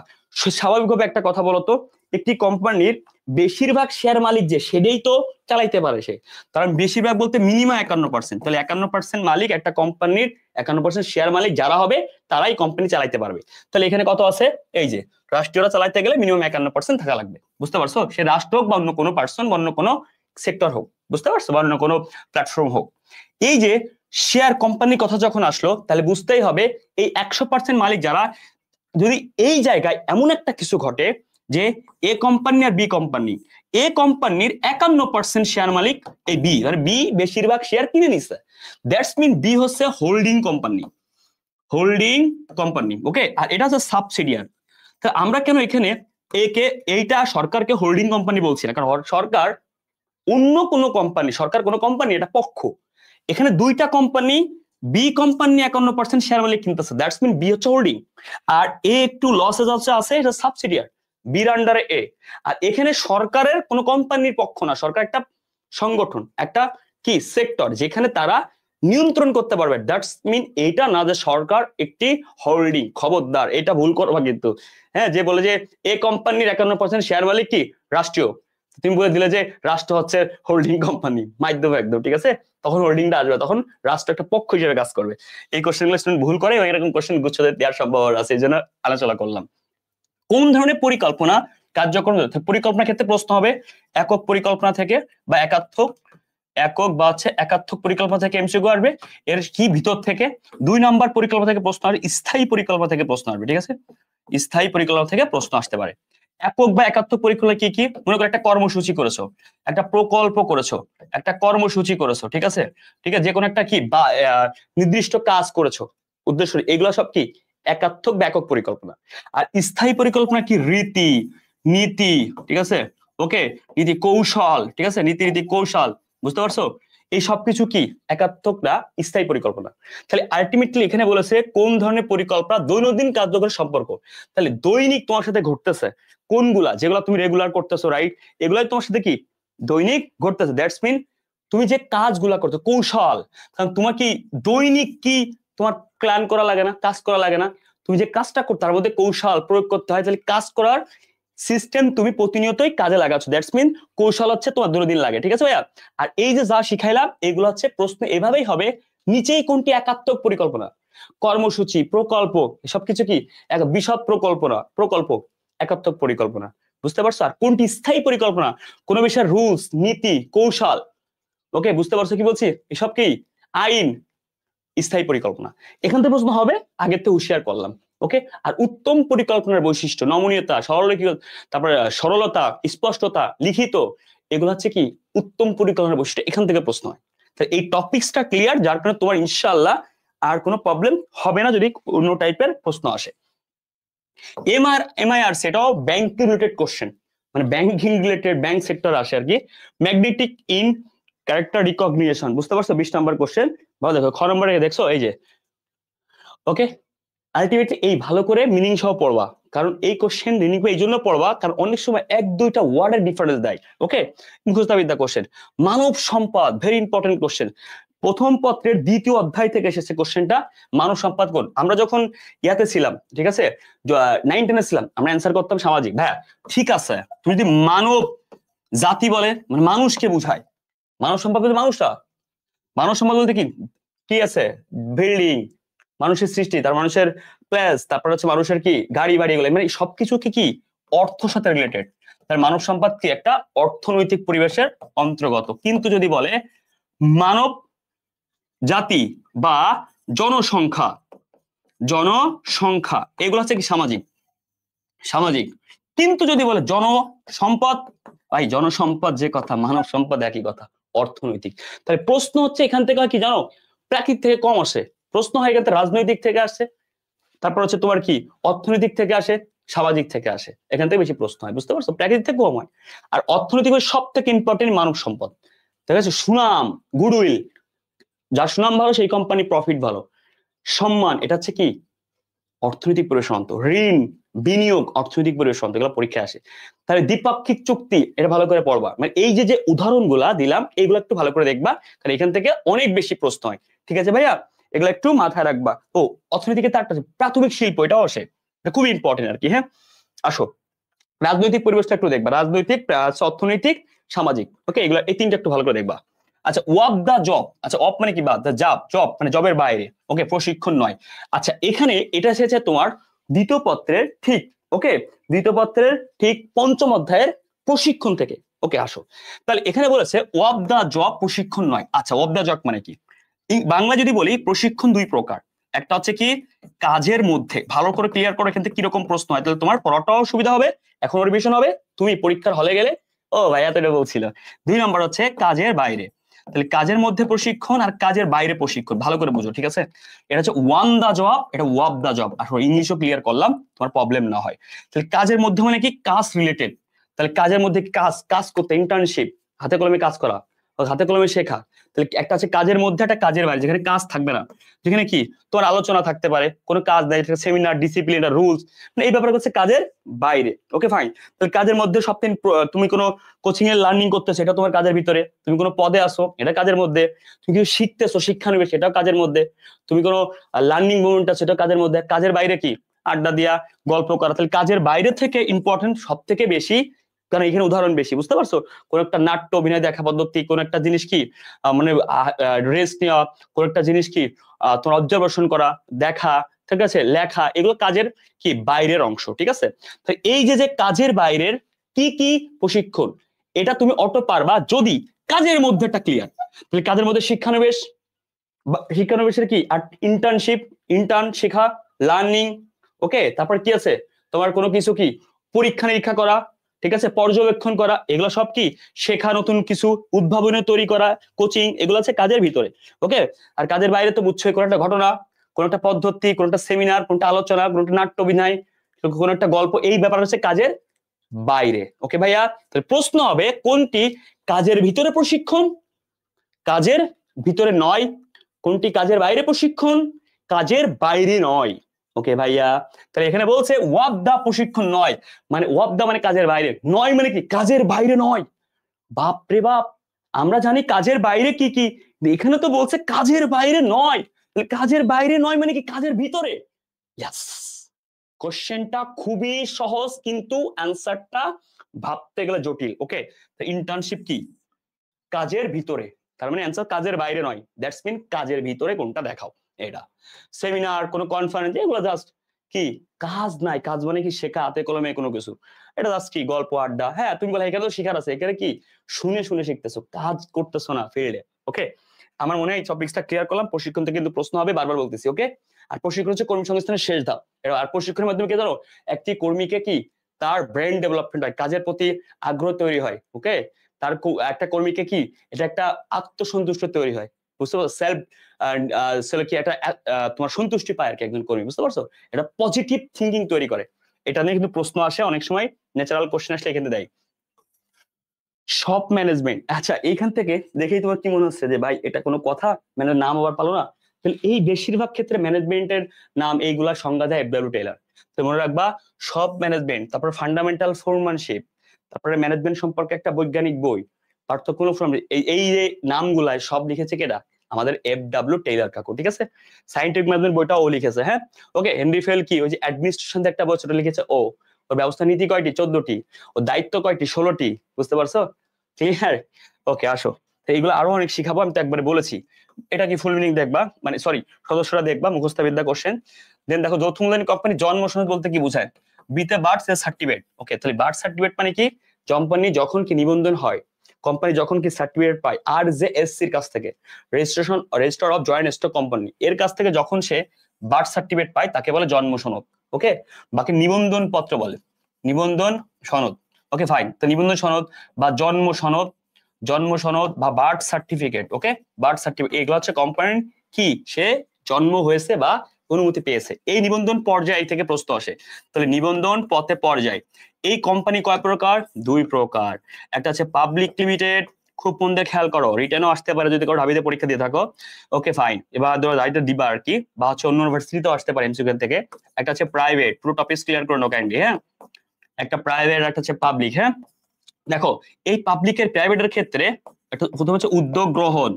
স্বাভাবিকভাবে একটা কথা বলতো, একটি কোম্পানির বেশিরভাগ শেয়ার মালিক যে সেটাই তো চালাইতে পারে সে, কারণ বেশিরভাগ বলতে মিনিমাম 51%, তাহলে 51% মালিক একটা কোম্পানির, 51% শেয়ার মালিক যারা হবে তারাই কোম্পানি চালাইতে পারবে। তাহলে এখানে কত আছে? এই যে রাষ্ট্রীয়রা চালাইতে গেলে মিনিমাম 51% থাকা লাগবে, বুঝতে পারছো? সে রাষ্ট্র হোক বা অন্য কোনো পার্সন বা অন্য কোনো সেক্টর হোক, বুঝতে পারছো, বা অন্য কোনো প্ল্যাটফর্ম হোক। এই যে শেয়ার কোম্পানির কথা যখন আসলো তাহলে বুঝতেই হবে এই 100% মালিক যারা, যদি এই জায়গায় এমন একটা কিছু ঘটে যে a company R B company, এ কোম্পানির 51% শেয়ার মালিক এই বি, মানে বি বেশিরভাগ শেয়ার কিনে নিছে, দ্যাটস মিন বি হচ্ছে হোল্ডিং কোম্পানি, হোল্ডিং কোম্পানি। ওকে, আর এটা হচ্ছে সাবসিডিয়ার। তা আমরা কেন এখানে একে এইটা সরকারকে হোল্ডিং কোম্পানি বলছি না, কারণ সরকার অন্য কোনো কোম্পানি, সরকার কোনো কোম্পানি এটা পক্ষ, এখানে দুইটা কোম্পানি, বি কোম্পানি 51% শেয়ার মালিক কিনতেছে, দ্যাটস মিন বি হচ্ছে হোল্ডিং, আর এ একটু লসেস আছে, এটা সাবসিডিয়ার, বির আন্ডারে এ। আর এখানে সরকারের কোনো কোম্পানির পক্ষ না, সরকার একটা সংগঠন, একটা কি সেক্টর যেখানে তারা নিয়ন্ত্রণ করতে পারবে, দ্যাটস মিন এইটা না যে সরকার একটি হোল্ডিং। খবরদার এটা ভুল করবা কিন্তু, হ্যাঁ, যে বলে যে এ কোম্পানির 51% শেয়ার মালিক কি রাষ্ট্রীয়, তুমি বলে দিলে যে রাষ্ট্র হচ্ছে হোল্ডিং কোম্পানি, মাধ্যম একদম, ঠিক আছে? তখন হোল্ডিংটা আসবে, তখন রাষ্ট্র একটা পক্ষ হিসেবে কাজ করবে। এই কোশ্চেনগুলো স্টুডেন্ট ভুল করে এবং এরকম কোশ্চেন গুচ্ছতে দেওয়ার সম্ভাবনা আছে, এই জন্য আলোচনা করলাম। কোন ধরনের পরিকল্পনা কার্যক্রম? পরিকল্পনার ক্ষেত্রে প্রশ্ন হবে একক পরিকল্পনা থেকে বা একাত্মক, একক বা হচ্ছে একাত্মক পরিকল্পনা থেকে এমসিকিউ আসবে, এর কি ভিতর থেকে। 2 নম্বর পরিকল্পনা থেকে প্রশ্ন আসবে, স্থায়ী পরিকল্পনা থেকে প্রশ্ন আসবে, ঠিক আছে? স্থায়ী পরিকল্পনা থেকে প্রশ্ন আসতে পারে। একক বা একাত্মক পরিকল্পনা কি কি? মনে করো একটা কর্মসূচি করেছো, একটা প্রকল্প করেছো, একটা কর্মসূচি করেছো, ঠিক আছে? ঠিক আছে, যে কোনো একটা কি বা নির্দিষ্ট কাজ করেছো, উদ্দেশ্য, এগুলো সব কি একাত্মক বা একক পরিকল্পনা। আর স্থায়ী পরিকল্পনা কি? রীতি, নীতি, ঠিক আছে, ওকে, নীতি কৌশল, ঠিক আছে, নীতি নীতি কৌশল, বুঝতে পারছো? এই সবকিছু কি একাত্মক না স্থায়ী পরিকল্পনা। তাহলে আলটিমেটলি এখানে বলেছে কোন ধরনের পরিকল্পনা দৈনন্দিন কার্যকর সম্পর্ক। তাহলে দৈনিক তোমার সাথে ঘটতেছে কোনগুলা, যেগুলো তুমি রেগুলার করতেছো, রাইট, এগুলাই তোমার সাথে কি দৈনিক ঘটতেছে। দ্যাটস মিন তুমি যে কাজগুলা করছো কৌশল, কারণ তোমার কি দৈনিক কি তোমার প্ল্যান করা লাগে না, কাজ করা লাগে না, তুমি যে কাজটা করতে তার মধ্যে কৌশল প্রয়োগ করতে হয়। তাহলে কাজ করার সিস্টেম তুমি প্রতিনিয়তই কাজে লাগাচ্ছ, দ্যাটস মিন কৌশল হচ্ছে তোমার দৈনন্দিন লাগে, ঠিক আছে ভাইয়া? আর এই যে যা শিখাইলাম এগুলো হচ্ছে প্রশ্ন এভাবেই হবে, নিচেই কোনটি একাত্মক পরিকল্পনা, কর্মসূচি, প্রকল্প, সবকিছু কি এক বিশদ প্রকল্প একাত্মক পরিকল্পনা, বুঝতে পারছো? আর কোনটি স্থায়ী পরিকল্পনা, কোন বিষয়ের রুলস, নীতি, কৌশল, ওকে, বুঝতে পারছো কি বলছি? এসব কি আইন, স্থায়ী পরিকল্পনা। এখান থেকে প্রশ্ন হবে, আগের থেকে হুঁশিয়ার করলাম, ওকে। আর উত্তম পরিকল্পনার বৈশিষ্ট্য নমনীয়তা, তারপরে সরলতা, স্পষ্টতা, লিখিত, এগুলো হচ্ছে কি উত্তম পরিকল্পনার বৈশিষ্ট্য। এখান থেকে প্রশ্ন হয়। তাহলে এই টপিকসটা ক্লিয়ার, যার কারণে তোমার ইনশাআল্লাহ আর কোনো প্রবলেম হবে না যদি অন্য টাইপের প্রশ্ন আসে। এমআইআর সেটাও ব্যাংক রিলেটেড কোশ্চেন, মানে ব্যাংকিং রিলেটেড, ব্যাংক সেক্টর আসে আর কি। ম্যাগনেটিক ইন ক্যারেক্টার রিকগনিশন, বুঝতে পারছো? 20 নম্বর কোশ্চেন। ভালো দেখো, খ নম্বরে দেখছো এই যে, ওকে। আলটিমেটলি এই ভালো করে মিনিং সহ পড়বা, কারণ এই কোশ্চেন মিনিং এই জন্য পড়বা কারণ অনেক সময় এক দুইটা ওয়ার্ডের ডিফারেন্স দেয়, ওকে। মুখস্থবিদ্যা কোশ্চেন। মানব সম্পদ, ভেরি ইম্পর্টেন্ট কোশ্চেন, প্রথম পত্রের 2য় অধ্যায় থেকে এসেছে কোশ্চেনটা। মানব সম্পদ কোন? আমরা যখন ইয়াতে ছিলাম, ঠিক আছে, 9-10 ছিলাম, আমরা অ্যান্সার করতাম সামাজিক। ভাইয়া ঠিক আছে, তুমি যদি মানব জাতি বলে মানে মানুষকে বুঝায়, মানব সম্পদ বলতে মানুষটা, মানব সম্পদ বলতে কি কি আছে, বিল্ডিং, মানুষের সৃষ্টি, তার মানুষের প্লেস, তারপর হচ্ছে মানুষের কি গাড়ি বাড়ি, এগুলো মানে সবকিছু কি কি অর্থের সাথে রিলেটেড। তার মানব সম্পদ কি একটা অর্থনৈতিক পরিবেশের অন্তর্গত। কিন্তু যদি বলে মানব জাতি বা জনসংখ্যা, এগুলো হচ্ছে কি সামাজিক, কিন্তু যদি বলে জনসম্পদ, ভাই জনসম্পদ যে কথা, মানব সম্পদ একই কথা, অর্থনৈতিক। তাহলে প্রশ্ন হচ্ছে এখান থেকে কি জানো, প্রাকৃতিক থেকে কম আসে প্রশ্ন, হয় এখান থেকে রাজনৈতিক থেকে আসে, তারপর হচ্ছে তোমার কি অর্থনৈতিক থেকে আসে, সামাজিক থেকে আসে, এখান থেকে বেশি প্রশ্ন হয়, বুঝতে পারছো? প্রাকৃতিক থেকে কম হয়। আর অর্থনৈতিক সব থেকে ইম্পর্টেন্ট মানব সম্পদ, ঠিক আছে। সুনাম, গুডউইল, যার সুনাম ভালো সেই কোম্পানি প্রফিট ভালো, সম্মান, এটা হচ্ছে কি অর্থনৈতিক পরিবেশ। ঋণ, বিনিয়োগ, অর্থনৈতিক পরিবেশ, এগুলো পরীক্ষায় আসে। তাহলে দ্বিপাক্ষিক চুক্তি, এটা ভালো করে পড়বা। মানে এই যে উদাহরণগুলা দিলাম এগুলো একটু ভালো করে দেখবা, কারণ এখান থেকে অনেক বেশি প্রশ্ন হয়, ঠিক আছে ভাইয়া? এগুলো একটু মাথায় রাখবা। ও অর্থনীতিকে তার প্রাথমিক শিল্প, এটাও আসে, এটা খুবই ইম্পর্টেন্ট আর কি। হ্যাঁ, আসো রাজনৈতিক পরিবেশটা একটু দেখবা, রাজনৈতিক, অর্থনৈতিক, সামাজিক, ওকে, এগুলো এই তিনটা একটু ভালো করে দেখবা। আচ্ছা, ওয়াক দা জব, আচ্ছা অফ মানে কি বাদ, দা জব মানে জবের বাইরে, ওকে, প্রশিক্ষণ নয়। আচ্ছা এখানে এটা এসেছে তোমার 2য় পত্রের ঠিক, ওকে, 2য় পত্রের ঠিক 5ম অধ্যায়ের প্রশিক্ষণ থেকে, ওকে। আসো তাহলে এখানে বলেছে ওয়াক দা জব, প্রশিক্ষণ নয়। আচ্ছা ওয়াক দা জব মানে কি? বাংলা যদি বলি প্রশিক্ষণ 2 প্রকার, একটা হচ্ছে কি কাজের মধ্যে, ভালো করে ক্লিয়ার করো এখান থেকে কিরকম প্রশ্ন হয়, তাহলে তোমার পড়াটাও সুবিধা হবে, এখন রিভিশন হবে, তুমি পরীক্ষার হলে গেলে ও ভাইয়া তো এটা বলছিল। 2 নম্বর হচ্ছে কাজের বাইরে, তাহলে কাজের মধ্যে প্রশিক্ষণ আর কাজের বাইরে প্রশিক্ষণ, ভালো করে বুঝো, ঠিক আছে? এটা হচ্ছে ওয়ান দা জব, এটা ওয়াক দা জব। আসলে ইংলিশও ক্লিয়ার করলাম, তোমার প্রবলেম না হয়। তাহলে কাজের মধ্যে মানে কি কাজ রিলেটেড, তাহলে কাজের মধ্যে কাজ করতে, ইন্টার্নশিপ, হাতে কলমে কাজ করা, হাতে কলমে শেখা। তাহলে একটা আছে কাজের মধ্যে, একটা কাজের বাইরে, যেখানে কাজ থাকবে না, যেখানে কি তোমার আলোচনা থাকতে পারে, কোনো কাজ দেয়, সেমিনার, ডিসিপ্লিন, রুলস, মানে এই ব্যাপারে হচ্ছে কাজের বাইরে, ওকে ফাইন। তাহলে কাজের মধ্যে সবদিন তুমি কোনো কোচিং এর লার্নিং করতেছো, এটা তোমার কাজের ভিতরে। তুমি কোনো পদে আসো, এটা কাজের মধ্যে। তুমি কিছু শিখতেছো, শিক্ষানবিশ, সেটাও কাজের মধ্যে। তুমি কোনো লার্নিং মুভমেন্ট আছে, সেটাও কাজের মধ্যে। কাজের বাইরে কি আড্ডা দিয়া, গল্প করা। তাহলে কাজের বাইরে থেকে ইম্পর্টেন্ট সব থেকে বেশি, কারণ এখানে উদাহরণ বেশি, বুঝতে পারছো? কোন একটা নাট্য অভিনয় দেখা পদ্ধতি, কোন একটা জিনিস কি মানে রেস্ট নেওয়া, কোন একটা জিনিস কি তোমার অবজারভেশন করা, দেখা, ঠিক আছে, লেখা, এগুলো কাজের কি বাইরের অংশ, ঠিক আছে? তো এই যে কাজের বাইরের কি কি প্রশিক্ষণ, এটা তুমি অটো পারবা যদি কাজের মধ্যে একটা ক্লিয়ার। তাহলে কাজের মধ্যে শিক্ষানবিশ, শিক্ষানবিশের কি আর ইন্টার্ন শেখা, লার্নিং, ওকে। তারপর কি আছে তোমার কোনো কিছু কি পরীক্ষা নিরীক্ষা করা, ঠিক আছে, পর্যবেক্ষণ করা, এগুলো সব কি শেখা, নতুন কিছু উদ্ভাবনী তৈরি করা, কোচিং, এগুলো আছে কাজের ভিতরে, ওকে। আর কাজের বাইরে তো বুঝছোই, কোনো একটা ঘটনা, কোন একটা পদ্ধতি, কোন একটা সেমিনার, কোন একটা আলোচনা, কোন একটা নাট্য অভিনয়, কোন একটা গল্প, এই ব্যাপার হচ্ছে কাজের বাইরে। ওকে ভাইয়া, তাহলে প্রশ্ন হবে কোনটি কাজের ভিতরে প্রশিক্ষণ, কাজের ভিতরে নয়, কোনটি কাজের বাইরে প্রশিক্ষণ, কাজের বাইরে নয়। ওকে ভাইয়া, তাহলে এখানে বলছে ওয়াব দা প্রশিক্ষণ নয়, মানে ওয়াব দা মানে কাজের বাইরে, নয় মানে কি কাজের বাইরে নয়। বাপ রে বাপ, আমরা জানি কাজের বাইরে কি কি, এখানে তো বলছে কাজের বাইরে নয়, তাহলে কাজের বাইরে নয় মানে কি কাজের ভিতরে। ইয়াস, কোশ্চেনটা খুবই সহজ কিন্তু অ্যান্সারটা ভাবতে গেলে জটিল। ওকে, ইন্টার্নশিপ কি কাজের ভিতরে, তার মানে অ্যান্সার কাজের বাইরে নয়, দ্যাটস মিন কাজের ভিতরে কোনটা দেখাও। এটা সেমিনার, কোনো কনফারেন্স, এগুলো জাস্ট কি কাজ নাই, কাজ মানে কি শেখা হাতে কলমে কোনো কিছু, এটা জাস্ট কি গল্প আড্ডা। হ্যাঁ তুমি বলে এখানে তো শেখার আছে, এখানে কি শুনে শুনে শিখতেছো, কাজ করতেছো না ফিল্ডে। ওকে, আমার মনে হয় এই টপিকসটা ক্লিয়ার করলাম। প্রশিক্ষণ থেকে কিন্তু প্রশ্ন হবে, বারবার বলতেছি। ওকে, আর প্রশিক্ষণ হচ্ছে কর্মসংস্থানের শেষ ধাপ। আর প্রশিক্ষণের মাধ্যমে কি জানো, একটি কর্মীকে কি তার ব্রেন ডেভেলপমেন্ট হয়, কাজের প্রতি আগ্রহ তৈরি হয়। ওকে, তার একটা কর্মীকে কি এটা একটা আত্মসন্তুষ্ট তৈরি হয়, বুঝতে পারছো, সেলফ কি একটা তোমার সন্তুষ্টি পায় আর কি একজন কর্মী, বুঝতে পারছো, এটা পজিটিভ থিঙ্কিং তৈরি করে। এটা নিয়ে কিন্তু প্রশ্ন আসে অনেক সময়, ন্যাচারাল কোশ্চেন আসলে এখানে দেয়। শপ ম্যানেজমেন্ট, আচ্ছা এইখান থেকে দেখেই তোমার কি মনে হচ্ছে যে ভাই এটা কোনো কথা, মানে নাম আবার পালো না। তাহলে এই বেশিরভাগ ক্ষেত্রে ম্যানেজমেন্টের নাম এইগুলা সংজ্ঞা দেয় এফডব্লিউ টেইলর। তো মনে রাখবা শপ ম্যানেজমেন্ট, তারপর ফান্ডামেন্টাল ফোরম্যানশিপ, তারপরে ম্যানেজমেন্ট সম্পর্কে একটা বৈজ্ঞানিক বই, পার্থক্য এই যে নামগুলাই সব লিখেছে কেডা, আমাদের এফডব্লিউ টেইলর কাকু, ঠিক আছে। সায়েন্টিফিক ম্যানেজমেন্ট বইটা ও লিখেছে। হ্যাঁ ওকে, হেনরি ফেল কি ওই যে অ্যাডমিনিস্ট্রেশন একটা বই ছোট লিখেছে ও, ওর ব্যবস্থা নীতি কয়টি, 14টি, ওর দায়িত্ব কয়টি, 16টি, বুঝতে পারছো, ক্লিয়ার। ওকে আসো, এইগুলো আরো অনেক শিখাবো, আমি তো একবারে বলেছি। এটা কি ফুল মিনিং দেখবা, মানে সরি সদস্যরা দেখবা, মুখস্থ বিদ্যা কোশ্চেন। দেন দেখো যৌথ মূল্যায়ন কোম্পানি জন্ম সনদ বলতে কি বোঝায়, বিতে বার্থ সার্টিফিকেট। ওকে, তাহলে বার্থ সার্টিফিকেট মানে কি, কোম্পানি যখন কি নিবন্ধন হয়, কোম্পানি যখন কি সার্টিফিকেট পায় আর জে এস সির কাছ থেকে, register of joint stock company এর কাছ থেকে যখন সে বার্থ সার্টিফিকেট পায় তাকে বলে জন্ম সনদ। ওকে, বাকি নিবন্ধন পত্র বলে নিবন্ধন সনদ। ওকে ফাইন, তো নিবন্ধন সনদ বা জন্ম সনদ বা বার্থ সার্টিফিকেট, ওকে বার্থ সার্টিফিকেট, এগুলো হচ্ছে কোম্পানির কি সে জন্ম হয়েছে বা অনুমতি পেয়েছে, এই নিবন্ধন পর্যায় থেকে প্রশ্ন আসে। তাহলে নিবন্ধন পথে পর্যায়, এই কোম্পানি কয় প্রকার, 2 প্রকার। একটা হচ্ছে পাবলিক লিমিটেড, খুব মন দিয়ে খেয়াল করো, রিটেনও আসতে পারে যদি কারো ঢাবিতে পরীক্ষা দিয়ে থাকো। ওকে ফাইন, এবার ধরো দায়িত্ব দিবা আর কি, বা হচ্ছে অন্য ইউনিভার্সিটিতেও আসতে পারে এমসিকিউ থেকে। একটা হচ্ছে প্রাইভেট, পুরো টপিক ক্লিয়ার করে নো ক্যান্ডি। হ্যাঁ, একটা প্রাইভেট, একটা হচ্ছে পাবলিক। হ্যাঁ দেখো, এই পাবলিকের প্রাইভেটের ক্ষেত্রে একটা প্রথম হচ্ছে উদ্যোগ গ্রহণ,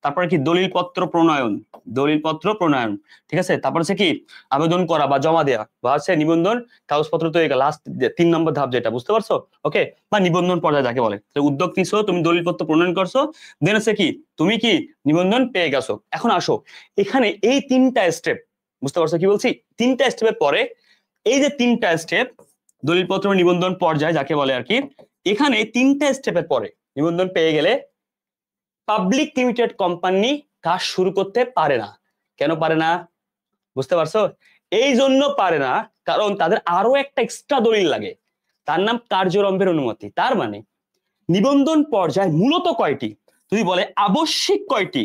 তারপরে কি দলিলপত্র প্রণয়ন, ঠিক আছে, তারপর হচ্ছে কি আবেদন করা বা জমা দেওয়া, বা হচ্ছে নিবন্ধন কাগজপত্র তৈরি করা, লাস্ট 3 নম্বর ধাপ যেটা, বুঝতে পারছো। ওকে, বা নিবন্ধন পর্যায়ে যাকে বলে, উদ্যোগ নিছো তুমি, দলিলপত্র প্রণয়ন করছো, দেন হচ্ছে কি তুমি কি নিবন্ধন পেয়ে গেছো। এখন আসো এখানে এই 3টা স্টেপ, বুঝতে পারছো কি বলছি, 3টা স্টেপের পরে এই যে 3টা স্টেপ, দলিলপত্র নিবন্ধন পর্যায় যাকে বলে আর কি, এখানে 3টা স্টেপের পরে নিবন্ধন পেয়ে গেলে পাবলিক লিমিটেড কোম্পানি কাজ শুরু করতে পারে না। কেন পারে না, বুঝতে পারছো, এই জন্য পারে না কারণ তাদের আরো একটা এক্সট্রা দলিল লাগে, তার নাম কার্যরম্ভের অনুমতি। তার মানে নিবন্ধন পর্যায় মূলত কয়টি, যদি বলে আবশ্যিক কয়টি,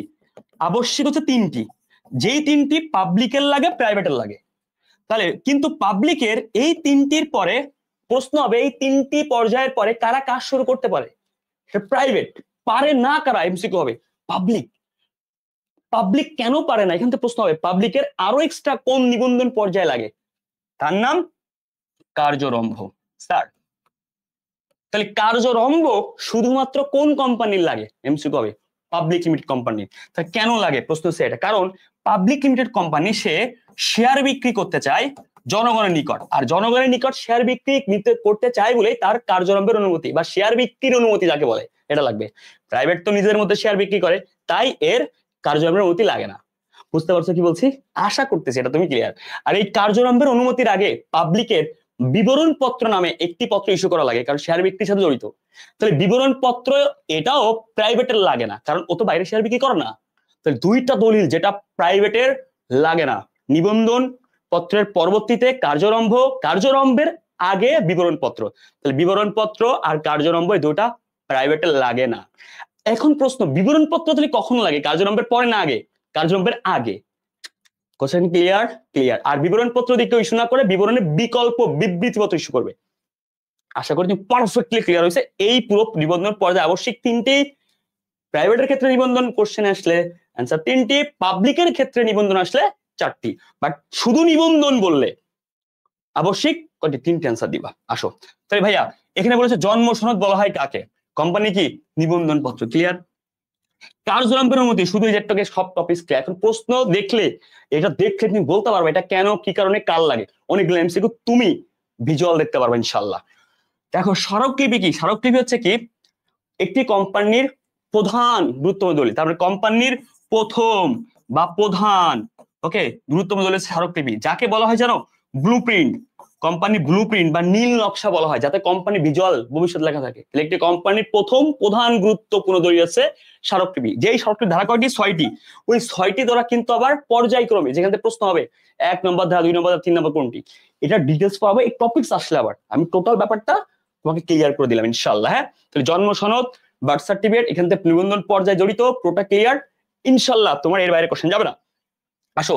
আবশ্যিক হচ্ছে 3টি, যেই 3টি পাবলিকের লাগে প্রাইভেটের লাগে। তাহলে কিন্তু পাবলিকের এই 3টির পরে প্রশ্ন হবে এই 3টি পর্যায়ের পরে কারা কাজ শুরু করতে পারে, প্রাইভেট পারে না, কারা এমসিকিউ হবে পাবলিক। পাবলিক কেন পারে না, এখান থেকে প্রশ্ন হবে পাবলিকের আরো এক্সট্রা কোন নিবন্ধন পর্যায়ে লাগে, তার নাম কার্যরম্ভ। স্যার তাহলে কার্যরম্ভ শুধুমাত্র কোন কোম্পানির লাগে, এমসিকিউ হবে পাবলিক লিমিটেড কোম্পানি। তা কেন লাগে, প্রশ্ন হচ্ছে এটা, কারণ পাবলিক লিমিটেড কোম্পানি সে শেয়ার বিক্রি করতে চায় জনগণের নিকট, আর জনগণের নিকট শেয়ার বিক্রি করতে চায় বলেই তার কার্যরম্ভের অনুমতি বা শেয়ার বিক্রির অনুমতি যাকে বলে এটা লাগবে। প্রাইভেট তো নিজের মধ্যে শেয়ার বিক্রি করে, তাই এর কার্যরম্ভের অনুমতি লাগে না। বুঝতে পারছো কি বলছি, আশা করতেছি এটা তুমি ক্লিয়ার। আর এই কার্যরম্ভের অনুমতির আগে পাবলিকের বিবরণ পত্র নামে একটি পত্র ইস্যু করা লাগে, কারণ শেয়ার বিক্রির সাথে জড়িত। তাহলে বিবরণ পত্র এটাও প্রাইভেটের লাগে না, কারণ ও তো বাইরে শেয়ার বিক্রি করে না। তাহলে 2টা দলিল যেটা প্রাইভেটের লাগে না, নিবন্ধন পত্রের পরবর্তীতে কার্যরম্ভের আগে বিবরণ পত্র, তাহলে বিবরণ পত্র আর কার্যরম্ভ এই 2টা প্রাইভেটের লাগে না। এখন প্রশ্ন, বিবরণ পত্র তাহলে কখন লাগে, কার্যরম্ভের পরে না আগে, কার্যরম্ভের আগে। Question clear? ক্লিয়ার। আর বিবরণ পত্র দিয়ে কেউ ইস্যু না করে বিবরণের বিকল্প বিবৃতিপত্র ইস্যু করবে। আশা করি তুমি পারফেক্টলি ক্লিয়ার হয়েছে। এই পুরো নিবন্ধন পর্যায়ে আবশ্যিক 3টি, প্রাইভেটের ক্ষেত্রে নিবন্ধন কোশ্চেন আসলে অ্যান্সার 3টি, পাবলিকের ক্ষেত্রে নিবন্ধন আসলে 4টি। বাট শুধু নিবন্ধন বললে আবশ্যিক কয়টি? 3টি অ্যান্সার দিবা। আসো তাই ভাইয়া, এখানে বলেছে জন্ম সনদ বলা হয় কাকে? কোম্পানি কি? নিবন্ধন পত্র। ক্লিয়ার? কার্যক্রমের অনুমতি, শুধু এই যেটাকে সব টপিক ক্লিয়ার। এখন প্রশ্ন দেখলে, এটা দেখলে তুমি বলতে পারবে এটা কেন, কি কারণে, কার লাগে, অনেকগুলো এমসিকিউ তুমি ভিজুয়াল দেখতে পারবে ইনশাআল্লাহ। দেখো স্মারকলিপি কি? স্মারকলিপি হচ্ছে কি, একটি কোম্পানির প্রধান গুরুত্বপূর্ণ দলিল, তারপরে কোম্পানির প্রথম বা প্রধান, ওকে, গুরুত্বপূর্ণ দলিল স্মারকলিপি, যাকে বলা হয় জানো ব্লুপ্রিন্ট। কোম্পানি ব্লুপ্রিন্ট বা নীল নকশা বলা হয়, যাতে কোম্পানি ভিজুয়াল ভবিষ্যৎ লেখা থাকে। তাহলে একটি কোম্পানির প্রথম প্রধান গুরুত্বপূর্ণ দলিল আছে স্মারকলিপি। যেই স্মারকলিপির ধারা কয়টি? 6টি। ওই 6টি দ্বারা কিন্তু আবার পর্যায়ক্রমে, যেখান থেকে প্রশ্ন হবে 1 নম্বর ধারা, 2 নম্বর ধারা, 3 নম্বর কোনটি, এটা ডিটেলস পাবে এই টপিকস আসলে। আবার আমি টোটাল ব্যাপারটা তোমাকে ক্লিয়ার করে দিলাম ইনশাআল্লাহ। হ্যাঁ, তাহলে জন্ম সনদ, বার্থ সার্টিফিকেট, এখান থেকে নিবন্ধন পর্যায়ে জড়িত পুরোটা ক্লিয়ার ইনশাআল্লাহ, তোমার এর বাইরে কোশ্চেন যাবে না। আসো,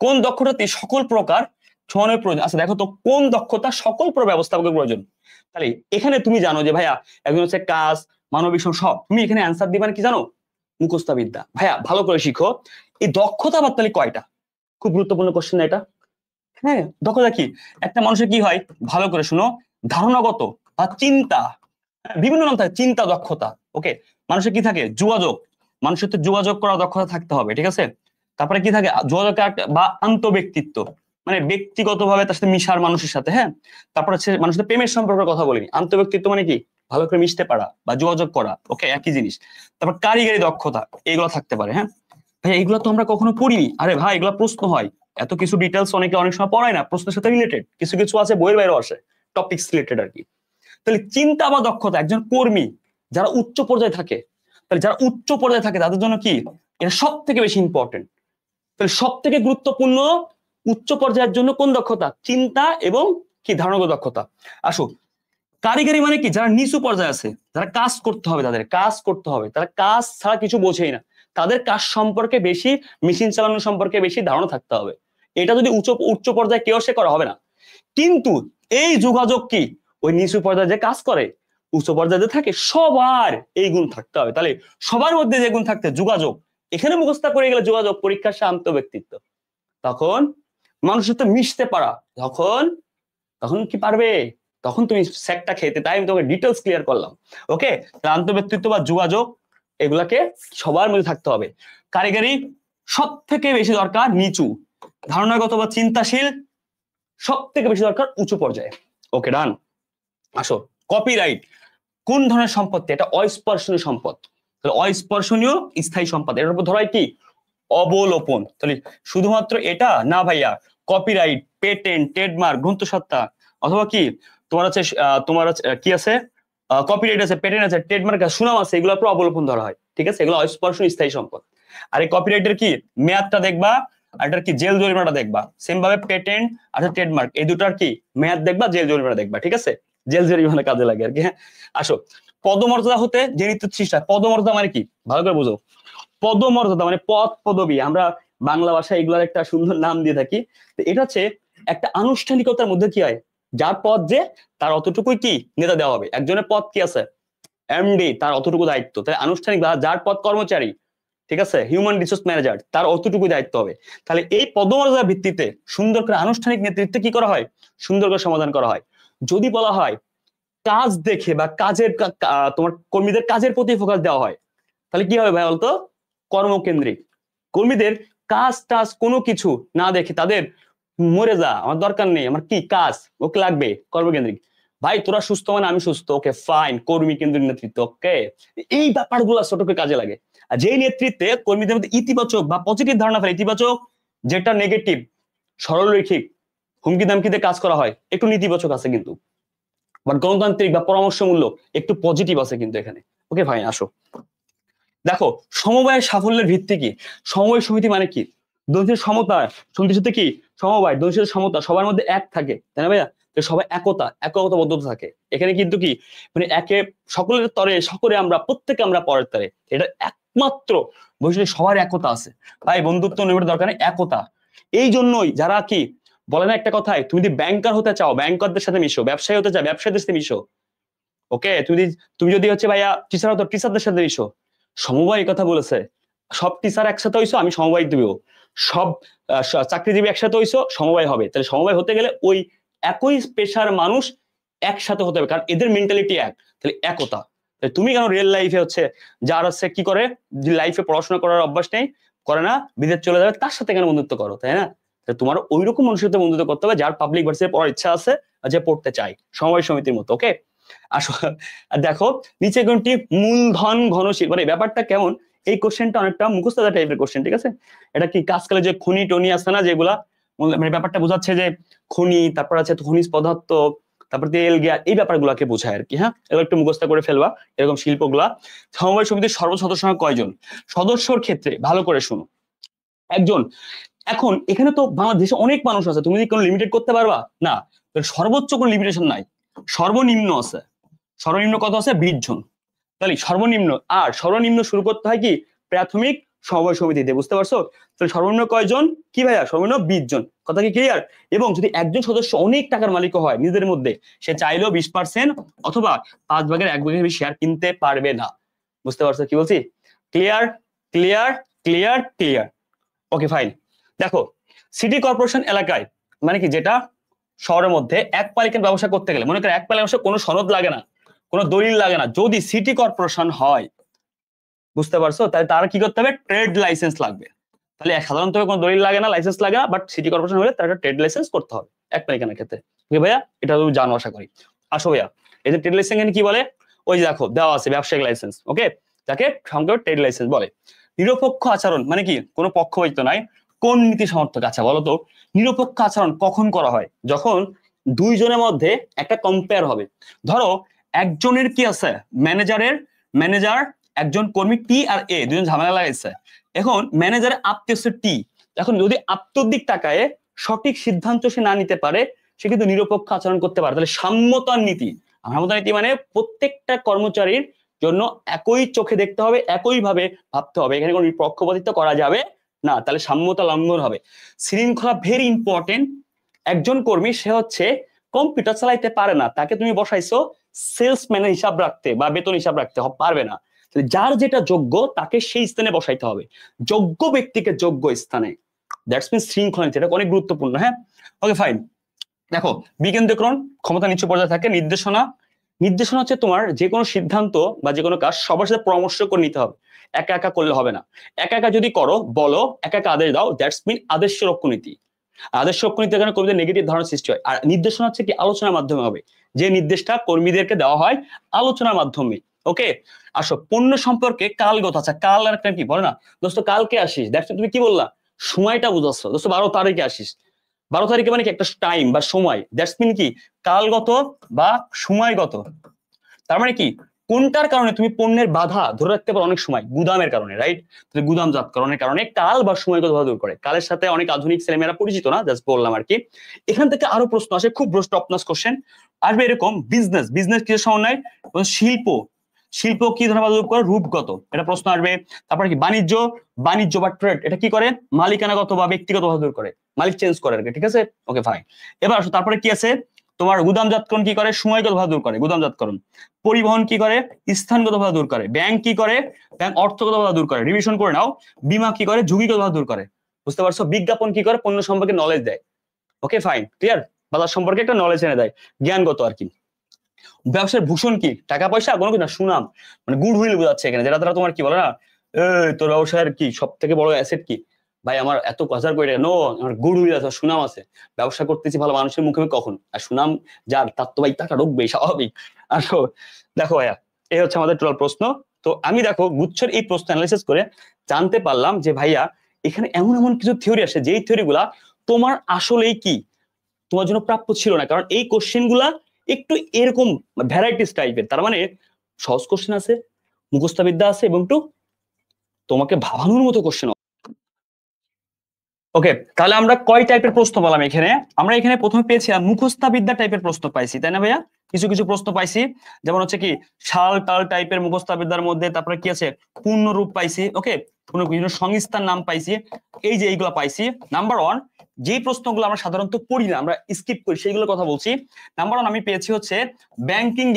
কোন দক্ষতাতে সকল প্রকার সমানের প্রয়োজন? আচ্ছা দেখো তো, কোন দক্ষতা সকল প্রকার ব্যবস্থাপকের প্রয়োজন? তাহলে এখানে তুমি জানো যে ভাইয়া একজন হচ্ছে কাজ, মানবিক সব, তুমি এখানে অ্যান্সার দিবা কি জানো? মুখস্থ বিদ্যা। ভাইয়া ভালো করে শিখো, এই দক্ষতা আবার তাহলে কয়টা? খুব গুরুত্বপূর্ণ কোশ্চেন এটা। হ্যাঁ, দক্ষতা কি? একটা মানুষের কি হয়, ভালো করে শুনো, ধারণাগত বা চিন্তা, বিভিন্ন নাম থাকে, চিন্তা দক্ষতা, ওকে। মানুষের কি থাকে? যোগাযোগ, মানুষের তো যোগাযোগ করার দক্ষতা থাকতে হবে, ঠিক আছে। তারপরে কি থাকে? যোগাযোগ বা আন্তঃব্যক্তিত্ব, মানে ব্যক্তিগতভাবে তার সাথে মিশার মানুষের সাথে। হ্যাঁ, তারপর হচ্ছে মানুষের সাথে প্রেমের সম্পর্কের কথা বলিনি। আন্তঃব্যক্তিত্ব মানে কি? ভালো করে মিশতে পারা বা যোগাযোগ করা, ওকে, একই জিনিস। তারপর কারিগরি দক্ষতা, এগুলো থাকতে পারে। হ্যাঁ ভাই, এগুলো তো আমরা কখনো পড়িনি। আরে ভাই, এগুলো প্রশ্ন হয়, এত কিছু ডিটেলস অনেকে অনেক সময় পড়ায় না, প্রশ্নের সাথে রিলেটেড কিছু কিছু আছে, বইয়ের বাইরেও আসে, টপিকস রিলেটেড আর কি। তাহলে চিন্তা বা দক্ষতা, একজন কর্মী যারা উচ্চ পর্যায়ে থাকে, তাহলে যারা উচ্চ পর্যায়ে থাকে তাদের জন্য কি এটা সব থেকে বেশি ইম্পর্টেন্ট। তাহলে সব থেকে গুরুত্বপূর্ণ উচ্চ পর্যায়ের জন্য কোন দক্ষতা? চিন্তা এবং কি ধারণাগত দক্ষতা। আসো, কারিগরি মানে কি? যারা নিচু পর্যায়ে আছে, যারা কাজ করতে হবে, তাদের কাজ করতে হবে, তারা কাজ ছাড়া কিছু বোঝেই না, তাদের কাজ সম্পর্কে বেশি, মেশিন চালানো সম্পর্কে বেশি ধারণা থাকতে হবে। এটা যদি উচ্চ পর্যায়ে কেউ সে করা হবে না। কিন্তু এই যোগাযোগ কি, ওই নিচু পর্যায়ে যে কাজ করে, উচ্চ পর্যায়ে যে থাকে, সবার এই গুণ থাকতে হবে। তাহলে সবার মধ্যে যে গুণ থাকতে, যোগাযোগ, এখানে মুখস্থ করে গেলে যোগাযোগ, পরীক্ষার শান্ত ব্যক্তিত্ব, তখন মানুষের সাথে মিশতে পারা, তখন তখন কি পারবে? তখন তুমি সেটটা খেতে। তাই আমি তোমাকে ডিটেলস ক্লিয়ার করলাম, ওকে। আন্তঃব্যক্তিত্ব বা যোগাযোগ, এগুলাকে সবার মধ্যে থাকতে হবে। কারিগরি সব থেকে বেশি দরকার নিচু, ধারণাগত বা চিন্তাশীল সব থেকে বেশি দরকার উঁচু পর্যায়ে, ওকে ডান। আসো, কপিরাইট কোন ধরনের সম্পত্তি? এটা অস্পর্শনীয় সম্পদ। তাহলে অস্পর্শনীয় স্থায়ী সম্পদ, এটার উপর ধরাই কি? অবলোপন। তাহলে শুধুমাত্র এটা না ভাইয়া, কপিরাইট, পেটেন্ট, ট্রেডমার্ক, গ্রন্থসত্তা, অথবা কি তোমার কি আছে, কপিরাইট আছে, পেটেন্ট আছে, ট্রেডমার্ক আছে, সুনাম আছে, এগুলোর উপর অবলোপন ধরা হয়, ঠিক আছে। এগুলো অস্পর্শনীয় স্থায়ী সম্পদ। আর এই কপিরাইটের কি মেয়াদটা দেখবা, আর এটার কি জেল জরিমানাটা দেখবা। সেম ভাবে পেটেন্ট আর ট্রেডমার্ক, এই দুটার কি মেয়াদ দেখবা, জেল জরিমানা দেখবা, ঠিক আছে। জেল জরিমানা কাজে লাগে আর কি। হ্যাঁ, আসো, পদমর্যাদা হতে যে নীতি সৃষ্টি হয়। পদমর্যাদা মানে কি? ভালো করে বুঝো। পদমর্যাদা মানে পদ, পদবি, আমরা বাংলা ভাষায় এগুলোর একটা সুন্দর নাম দিয়ে থাকি। তো এটা হচ্ছে একটা আনুষ্ঠানিকতার মধ্যে কি হয়, যার পদ যে তার অতটুকুই কি নেতা দেওয়া হবে। একজনের পদ কি আছে? এমডি, তার অতটুকু দায়িত্ব। তাহলে আনুষ্ঠানিক যার পদ কর্মচারী, ঠিক আছে, হিউম্যান রিসোর্স ম্যানেজার, তার অতটুকু দায়িত্ব হবে। তাহলে এই পদমর্যাদার ভিত্তিতে সুন্দর করে আনুষ্ঠানিক নেতৃত্বে কি করা হয়? সুন্দর করে সমাধান করা হয়। যদি বলা হয় কাজ দেখে বা কাজের তোমার কর্মীদের কাজের প্রতি ফোকাস দেওয়া হয়, তাহলে কি হবে ভাই বলতো? কর্মকেন্দ্রিক। কর্মীদের কাজ টাজ কোনো কিছু না দেখে তাদের মরে যা, আমার দরকার নেই, আমার কি কাজ, ওকে লাগবে, কর্মকেন্দ্রিক। ভাই তোরা সুস্থ মানে আমি সুস্থ, ওকে ফাইন, কর্মী কেন্দ্রিক নেতৃত্ব, ওকে। এই ব্যাপারগুলো ছোট করে কাজে লাগে। আর যেই নেতৃত্বে কর্মীদের মধ্যে ইতিবাচক বা পজিটিভ ধারণা ফেলে, ইতিবাচক যেটা নেগেটিভ, সরলরৈখিক, হুমকি দামকিতে কাজ করা হয়, একটু নেতিবাচক আছে কিন্তু, বাট গণতান্ত্রিক বা পরামর্শমূলক একটু পজিটিভ আছে কিন্তু এখানে, ওকে ভাই। আসো, দেখো সমবায়ের সাফল্যের ভিত্তি কি? সমবায় সমিতি মানে কি? দোষের সমতা, সমিতির সাথে কি সমবায়, দোষের সমতা, সবার মধ্যে এক থাকে, তাই না ভাইয়া? সবাই একতাবদ্ধতা থাকে। এখানে কিন্তু কি মানে একে সকলের তরে সকলে, আমরা প্রত্যেকে আমরা পরের তরে, এটা একমাত্র বৈশিষ্ট্য, সবার একতা আছে ভাই। বন্ধুত্ব নেবার দরকার নেই, একতা। এই জন্যই যারা কি বলে না একটা কথায়, তুমি যদি ব্যাংকার হতে চাও ব্যাংকারদের সাথে মিশো, ব্যবসায়ী হতে চাও ব্যবসায়ীদের সাথে মিশো, ওকে, তুমি যদি হচ্ছে ভাইয়া টিচার হতো টিচারদের সাথে মিশো। সমবায় কথা বলেছে, সব টিচার একসাথে হইছো আমি সমবায় দিব, সব চাকরিজীবী একসাথে হইছো সমবায় হবে। তাহলে সমবায় হতে গেলে ওই একই পেশার মানুষ একসাথে হতে হবে, কারণ এদের মেন্টালিটি এক, তাহলে একতা। তুমি কেন রিয়েল লাইফে হচ্ছে যার হচ্ছে কি করে লাইফে পড়াশোনা করার অভ্যাস নেই, করে না, বিদেশ চলে যাবে, তার সাথে কেন বন্ধুত্ব করো, তাই না? তোমার ওই রকম মানুষের সাথে বন্ধুত্ব করতে হবে যার পাবলিক ভার্সিটিতে পড়ার ইচ্ছা আছে, যে পড়তে চাই, সমবায় সমিতির মতো। ওকে, দেখো নিচে কোনটি মূলধন ঘনশীল, মানে ব্যাপারটা কেমন, এই কোশ্চেনটা অনেকটা মুখস্থ টাইপের কোশ্চেন, ঠিক আছে? এটা কি কাজকালে যে খনি টনি আছে না যেগুলা, মানে ব্যাপারটা বোঝাচ্ছে যে খনি, তারপর আছে খনিজ পদার্থ, তারপর তেল গ্যাস, এই ব্যাপারগুলোকে বোঝায় আর কি। হ্যাঁ, এগুলো একটু মুখস্থ করে ফেলবা, এরকম শিল্পগুলা। সমবায় সমিতির সর্বোচ্চ সদস্য সংখ্যা কয়জন? সদস্যর ক্ষেত্রে ভালো করে শুনো, একজন। এখন এখানে তো বাংলাদেশে অনেক মানুষ আছে, তুমি কি কোনো লিমিটেড করতে পারবা না, সর্বোচ্চ কোনো লিমিটেশন নাই, সর্বনিম্ন আছে। সর্বনিম্ন কত আছে? 20 জন। তাহলে সর্বনিম্ন, আর সর্বনিম্ন শুরু করতে হয় কি প্রাথমিক সমবায় সমিতিতে, বুঝতে পারছো? তাহলে সর্বনিম্ন কয়জন কি ভাইয়া? সর্বনিম্ন 20 জন। কথা কি ক্লিয়ার? এবং যদি একজন সদস্য অনেক টাকার মালিক হয় নিজেদের মধ্যে, সে চাইলেও 20% অথবা 5 ভাগের 1 ভাগের বেশি শেয়ার কিনতে পারবে না। বুঝতে পারছো কি বলছি? Clear clear clear clear. Okay fine. দেখো সিটি কর্পোরেশন এলাকায়, মানে কি যেটা শহরের মধ্যে এক মালিকের ব্যবসা করতে গেলে, মনে করেন এক মালিকের ব্যবসা কোনো সনদ লাগে না, কোনো দলিল লাগে না, যদি সিটি কর্পোরেশন হয়, বুঝতে পারছো? তাহলে তার কি করতে হবে? ট্রেড লাইসেন্স লাগবে। তাহলে সাধারণত কোনো দলিল লাগে না, লাইসেন্স লাগে না, বাট সিটি কর্পোরেশন হলে তার একটা ট্রেড লাইসেন্স করতে হবে এক মালিকানার ক্ষেত্রে। ওকে ভাইয়া, এটা তুমি জানো আশা করি। আসো ভাইয়া, এই যে ট্রেড লাইসেন্স কি বলে, ওই যে দেখো দেওয়া আছে ব্যবসায়িক লাইসেন্স, ওকে, যাকে সংক্ষেপে ট্রেড লাইসেন্স বলে। নিরপেক্ষ আচরণ মানে কি কোনো পক্ষপাতিত্ব নাই, কোন নীতি সমর্থক? আচ্ছা বলো তো, নিরপেক্ষ আচরণ কখন করা হয়? যখন দুইজনের মধ্যে একটা কম্পেয়ার হবে। ধরো একজনের কি আছে, ম্যানেজার একজন কর্মী টি আর এ দুজন ঝামেলা লাগাইছে, এখন ম্যানেজারের আত্মীয় হচ্ছে টি, এখন যদি আত্মদিক তাকায় সঠিক সিদ্ধান্ত সে না নিতে পারে, সে কিন্তু নিরপেক্ষ আচরণ করতে পারে। তাহলে সাম্যতার নীতি, সাম্যতার নীতি মানে প্রত্যেকটা কর্মচারীর জন্য একই চোখে দেখতে হবে, একই ভাবে ভাবতে হবে, এখানে কোনো পক্ষপাতিত্ব করা যাবে না, তাহলে সাম্যতা লঙ্ঘন হবে। শৃঙ্খলা ভেরি ইম্পর্টেন্ট। একজন কর্মী সে হচ্ছে কম্পিউটার চালাইতে পারে না, তাকে তুমি বসাইছো সেলসম্যানের হিসাব রাখতে বা বেতন হিসাব রাখতে পারবে না, যার যেটা যোগ্য তাকে সেই স্থানে বসাইতে হবে, যোগ্য ব্যক্তিকে যোগ্য স্থানে। দ্যাটস মিন শৃঙ্খলা নীতি, এটা অনেক গুরুত্বপূর্ণ। হ্যাঁ, ওকে ফাইন। দেখো বিকেন্দ্রীকরণ, ক্ষমতা নিচু পর্যায়ে থাকে। নির্দেশনা হচ্ছে তোমার যে কোনো সিদ্ধান্ত বা যে কোনো কাজ সবার সাথে পরামর্শ করে নিতে হবে, একা একা করলে হবে না। একা একা যদি করো, বলো একা একা আদেশ দাও, দ্যাটস মিন আদেশ রক্ষ নীতি। আদেশ রক্ষ নীতির কারণে কর্মীদের নেগেটিভ ধারণা সৃষ্টি হয়। আর নির্দেশনা হচ্ছে কি আলোচনার মাধ্যমে হবে, যে নির্দেশটা কর্মীদেরকে দেওয়া হয় আলোচনার মাধ্যমে। ওকে, আসো পণ্য সম্পর্কে কালগত। আচ্ছা কাল আর একটা কি বলে না দোস্ত, কালকে আসিস, দ্যাটস তুমি কি বললা, সময়টা বুঝাচ্ছ দোস্ত, 12 তারিখে আসিস। 12 তারিখে মানে কি একটা টাইম বা সময়, দ্যাটস মিন কি কালগত বা সময়গত। তার মানে কি কোনটার কারণে তুমি পণ্যের বাধা ধরে রাখতে পারো অনেক সময়, গুদামের কারণে, রাইট? গুদামজাতকরণের কারণে কাল বা সময়গত ভাবে দূর করে। কালের সাথে অনেক আধুনিক ছেলেমেয়েরা পরিচিত না, জাস্ট বললাম আর কি। এখান থেকে আরো প্রশ্ন আসে, খুব টপ নচ কোশ্চেন আসবে এরকম। বিজনেস কিসের সমন্বয়? শিল্প কি ধরনের দূর করে? রূপগত, এটা প্রশ্ন আসবে। তারপরে কি বাণিজ্য বা ট্রেড, এটা কি করে? মালিকানাগত বা ব্যক্তিগত ভাবে দূর করে, মালিক চেঞ্জ করে আর কি, ঠিক আছে? Okay fine. এবার আসো তারপরে কি আছে তোমার, গুদামজাতকরণ কি করে? সময়গত ভাবে দূর করে গুদামজাতকরণ। পরিবহন কি করে? স্থানগত ভাবে দূর করে। ব্যাংক কি করে? ব্যাংক অর্থগত ভাবে দূর করে, রিভিশন করে নাও। বীমা কি করে? ঝুঁকিগত ভাবে দূর করে, বুঝতে পারছো? বিজ্ঞাপন কি করে? পণ্য সম্পর্কে নলেজ দেয়। Okay fine, clear? বাজার সম্পর্কে একটা নলেজ এনে দেয়, জ্ঞানগত আর কি। ব্যবসার ভূষণ কি? টাকা পয়সা কোনো কি না, সুনাম, মানে গুড উইল বোঝাচ্ছে এখানে, যেটা দ্বারা তোমার কি বলে না, তোর ব্যবসায়ের কি সব থেকে বড় অ্যাসেট কি ভাই? আমার এত হাজার কোটি টাকা, নো, আমার গুড উইল আছে, সুনাম আছে, ব্যবসা করতেছি ভালো মানুষের মুখে কখন, আর সুনাম যার তার তো ভাই টাকা ঢুকবেই, স্বাভাবিক। আসো দেখো ভাইয়া, এই হচ্ছে আমাদের টোটাল প্রশ্ন। তো আমি দেখো গুচ্ছের এই প্রশ্ন অ্যানালাইসিস করে জানতে পারলাম যে ভাইয়া এখানে এমন এমন কিছু থিওরি আসে, যেই থিওরি গুলা তোমার আসলেই কি তোমার জন্য প্রাপ্য ছিল না, কারণ এই কোশ্চেন গুলা একটু এরকম ভ্যারাইটিস টাইপের। তার মানে সহজ কোশ্চেন আছে, মুখস্থবিদ্যা আছে, এবং একটু তোমাকে ভাবানোর মতো কোশ্চেন। ওকে, তাহলে আমরা কয় টাইপের প্রশ্ন বললাম এখানে? আমরা এখানে প্রথমে পেয়েছি মুখস্থবিদ্যা টাইপের প্রশ্ন পাইছি, তাই না ভাইয়া? কিছু কিছু প্রশ্ন পাইছি, যেমন হচ্ছে কি শাল টাল টাইপের মুখস্থবিদ্যার মধ্যে। তারপরে কি আছে? পূর্ণরূপ পাইছি। ওকে, কোনো বিভিন্ন সংস্থার নাম পাইছি, এই যে এইগুলো পাইছি। নাম্বার 1 যে প্রশ্নগুলো আমরা সাধারণত পড়ি না, আমরা স্কিপ করি, সেইগুলোর কথা বলছি। নাম্বার 1 আমি পেয়েছি হচ্ছে ব্যাংকিং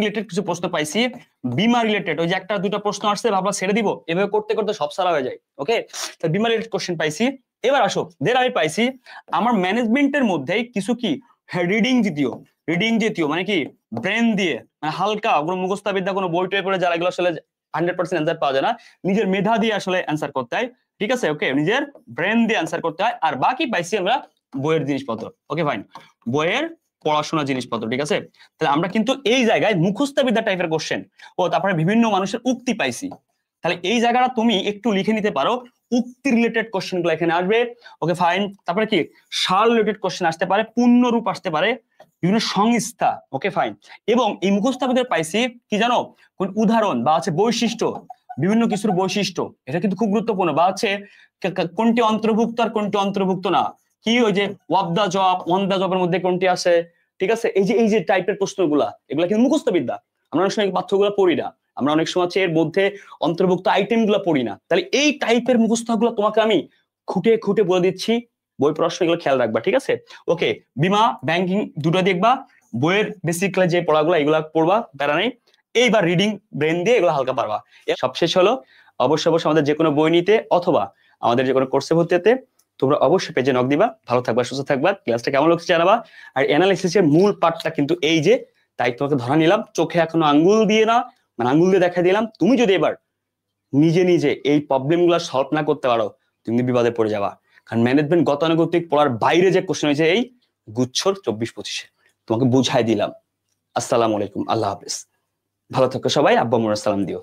রিলেটেড কিছু প্রশ্ন পাইছি, বিমা রিলেটেড ওই যে একটা দুটো প্রশ্ন আসছে ভাবলা ছেড়ে দিব, এভাবে করতে করতে সব সারা হয়ে যায়। ওকে, তো বিমা রিলেটেড কোশ্চেন পাইছি। এবার আসো, দেন আমি পাইছি আমার ম্যানেজমেন্টের মধ্যে কিছু কি রিডিং জাতীয় মানে কি ব্রেন দিয়ে, মানে হালকা কোনো মুখস্থ বিদ্যা কোনো বই টই পড়ে যারা এগুলো আসলে 100% অ্যান্সার পাওয়া যায় না, নিজের মেধা দিয়ে আসলে অ্যান্সার করতে হয়। ঠিক আছে, ওকে, নিজের ব্রেন দিয়ে অ্যান্সার করতে হয়। আর বাকি পাইছি আমরা বইয়ের জিনিসপত্র। ওকে ফাইন, বইয়ের পড়াশোনা জিনিসপত্র। ঠিক আছে, তাহলে আমরা কিন্তু এই জায়গায় মুখস্থ বিদ্যা টাইপের কোশ্চেন ও তারপরে বিভিন্ন মানুষের উক্তি পাইছি। তাহলে এই জায়গাটা তুমি একটু লিখে নিতে পারো, উক্তি রিলেটেড কোশ্চেন গুলো এখানে আসবে। ওকে ফাইন, তারপরে কি সাল রিলেটেড কোশ্চেন আসতে পারে, পূর্ণরূপ আসতে পারে, বিভিন্ন সংস্থা। ওকে ফাইন, এবং এই মুখস্থ বিদ্যার পাইছি কি জানো, কোন উদাহরণ বা হচ্ছে বৈশিষ্ট্য, বিভিন্ন কিছুর বৈশিষ্ট্য, এটা কিন্তু খুব গুরুত্বপূর্ণ। বা হচ্ছে কোনটি অন্তর্ভুক্ত আর কোনটি অন্তর্ভুক্ত না, কি ওই যে off the job, on the জবের মধ্যে কোনটি আছে। ঠিক আছে, এই যে টাইপের প্রশ্নগুলা, এগুলা কিন্তু মুখস্থ বিদ্যা। আমরা অনেক সময় পাঠ্যগুলো পড়ি না, আমরা অনেক সময় এর মধ্যে অন্তর্ভুক্ত আইটেম গুলো পড়ি না। তাহলে এই টাইপের মুখস্থ গুলো তোমাকে আমি খুঁটে খুঁটে বলে দিচ্ছি, বই প্রশ্ন এগুলো খেয়াল রাখবা। ঠিক আছে, ওকে, বিমা ব্যাংকিং দুটো দেখবা, বইয়ের বেসিক্যালি যে পড়াগুলো এগুলা পড়বা, প্যারা নেই। এইবার রিডিং ব্রেন দিয়ে এগুলো হালকা পারবা। সবশেষ হলো, অবশ্যই আমাদের যে কোনো বই নিতে অথবা আমাদের যে কোনো কোর্সে ভর্তি হতে তোমরা অবশ্যই পেজে নক দিবা। ভালো থাকবা, সুস্থ থাকবা, ক্লাসটা কেমন লাগছে জানাবা। আর অ্যানালাইসিসের মূল পার্টটা কিন্তু এই যে, তাই তোমাকে ধরা নিলাম, চোখে এখনো আঙ্গুল দিয়ে না, মানে আঙ্গুল দিয়ে দেখা দিলাম। তুমি যদি এবার নিজে এই প্রবলেম গুলা সলভ না করতে পারো, তুমি বিপদে পড়ে যাবা। কারণ ম্যানেজমেন্ট গতানুগতিক পড়ার বাইরে যে কোশ্চেন হয়েছে এই গুচ্ছর 24-25-এ, তোমাকে বুঝাই দিলাম। আসসালামু আলাইকুম, আল্লাহ হাফেজ, ভালো থাকো সবাই, আব্বা মোর সালাম দিও।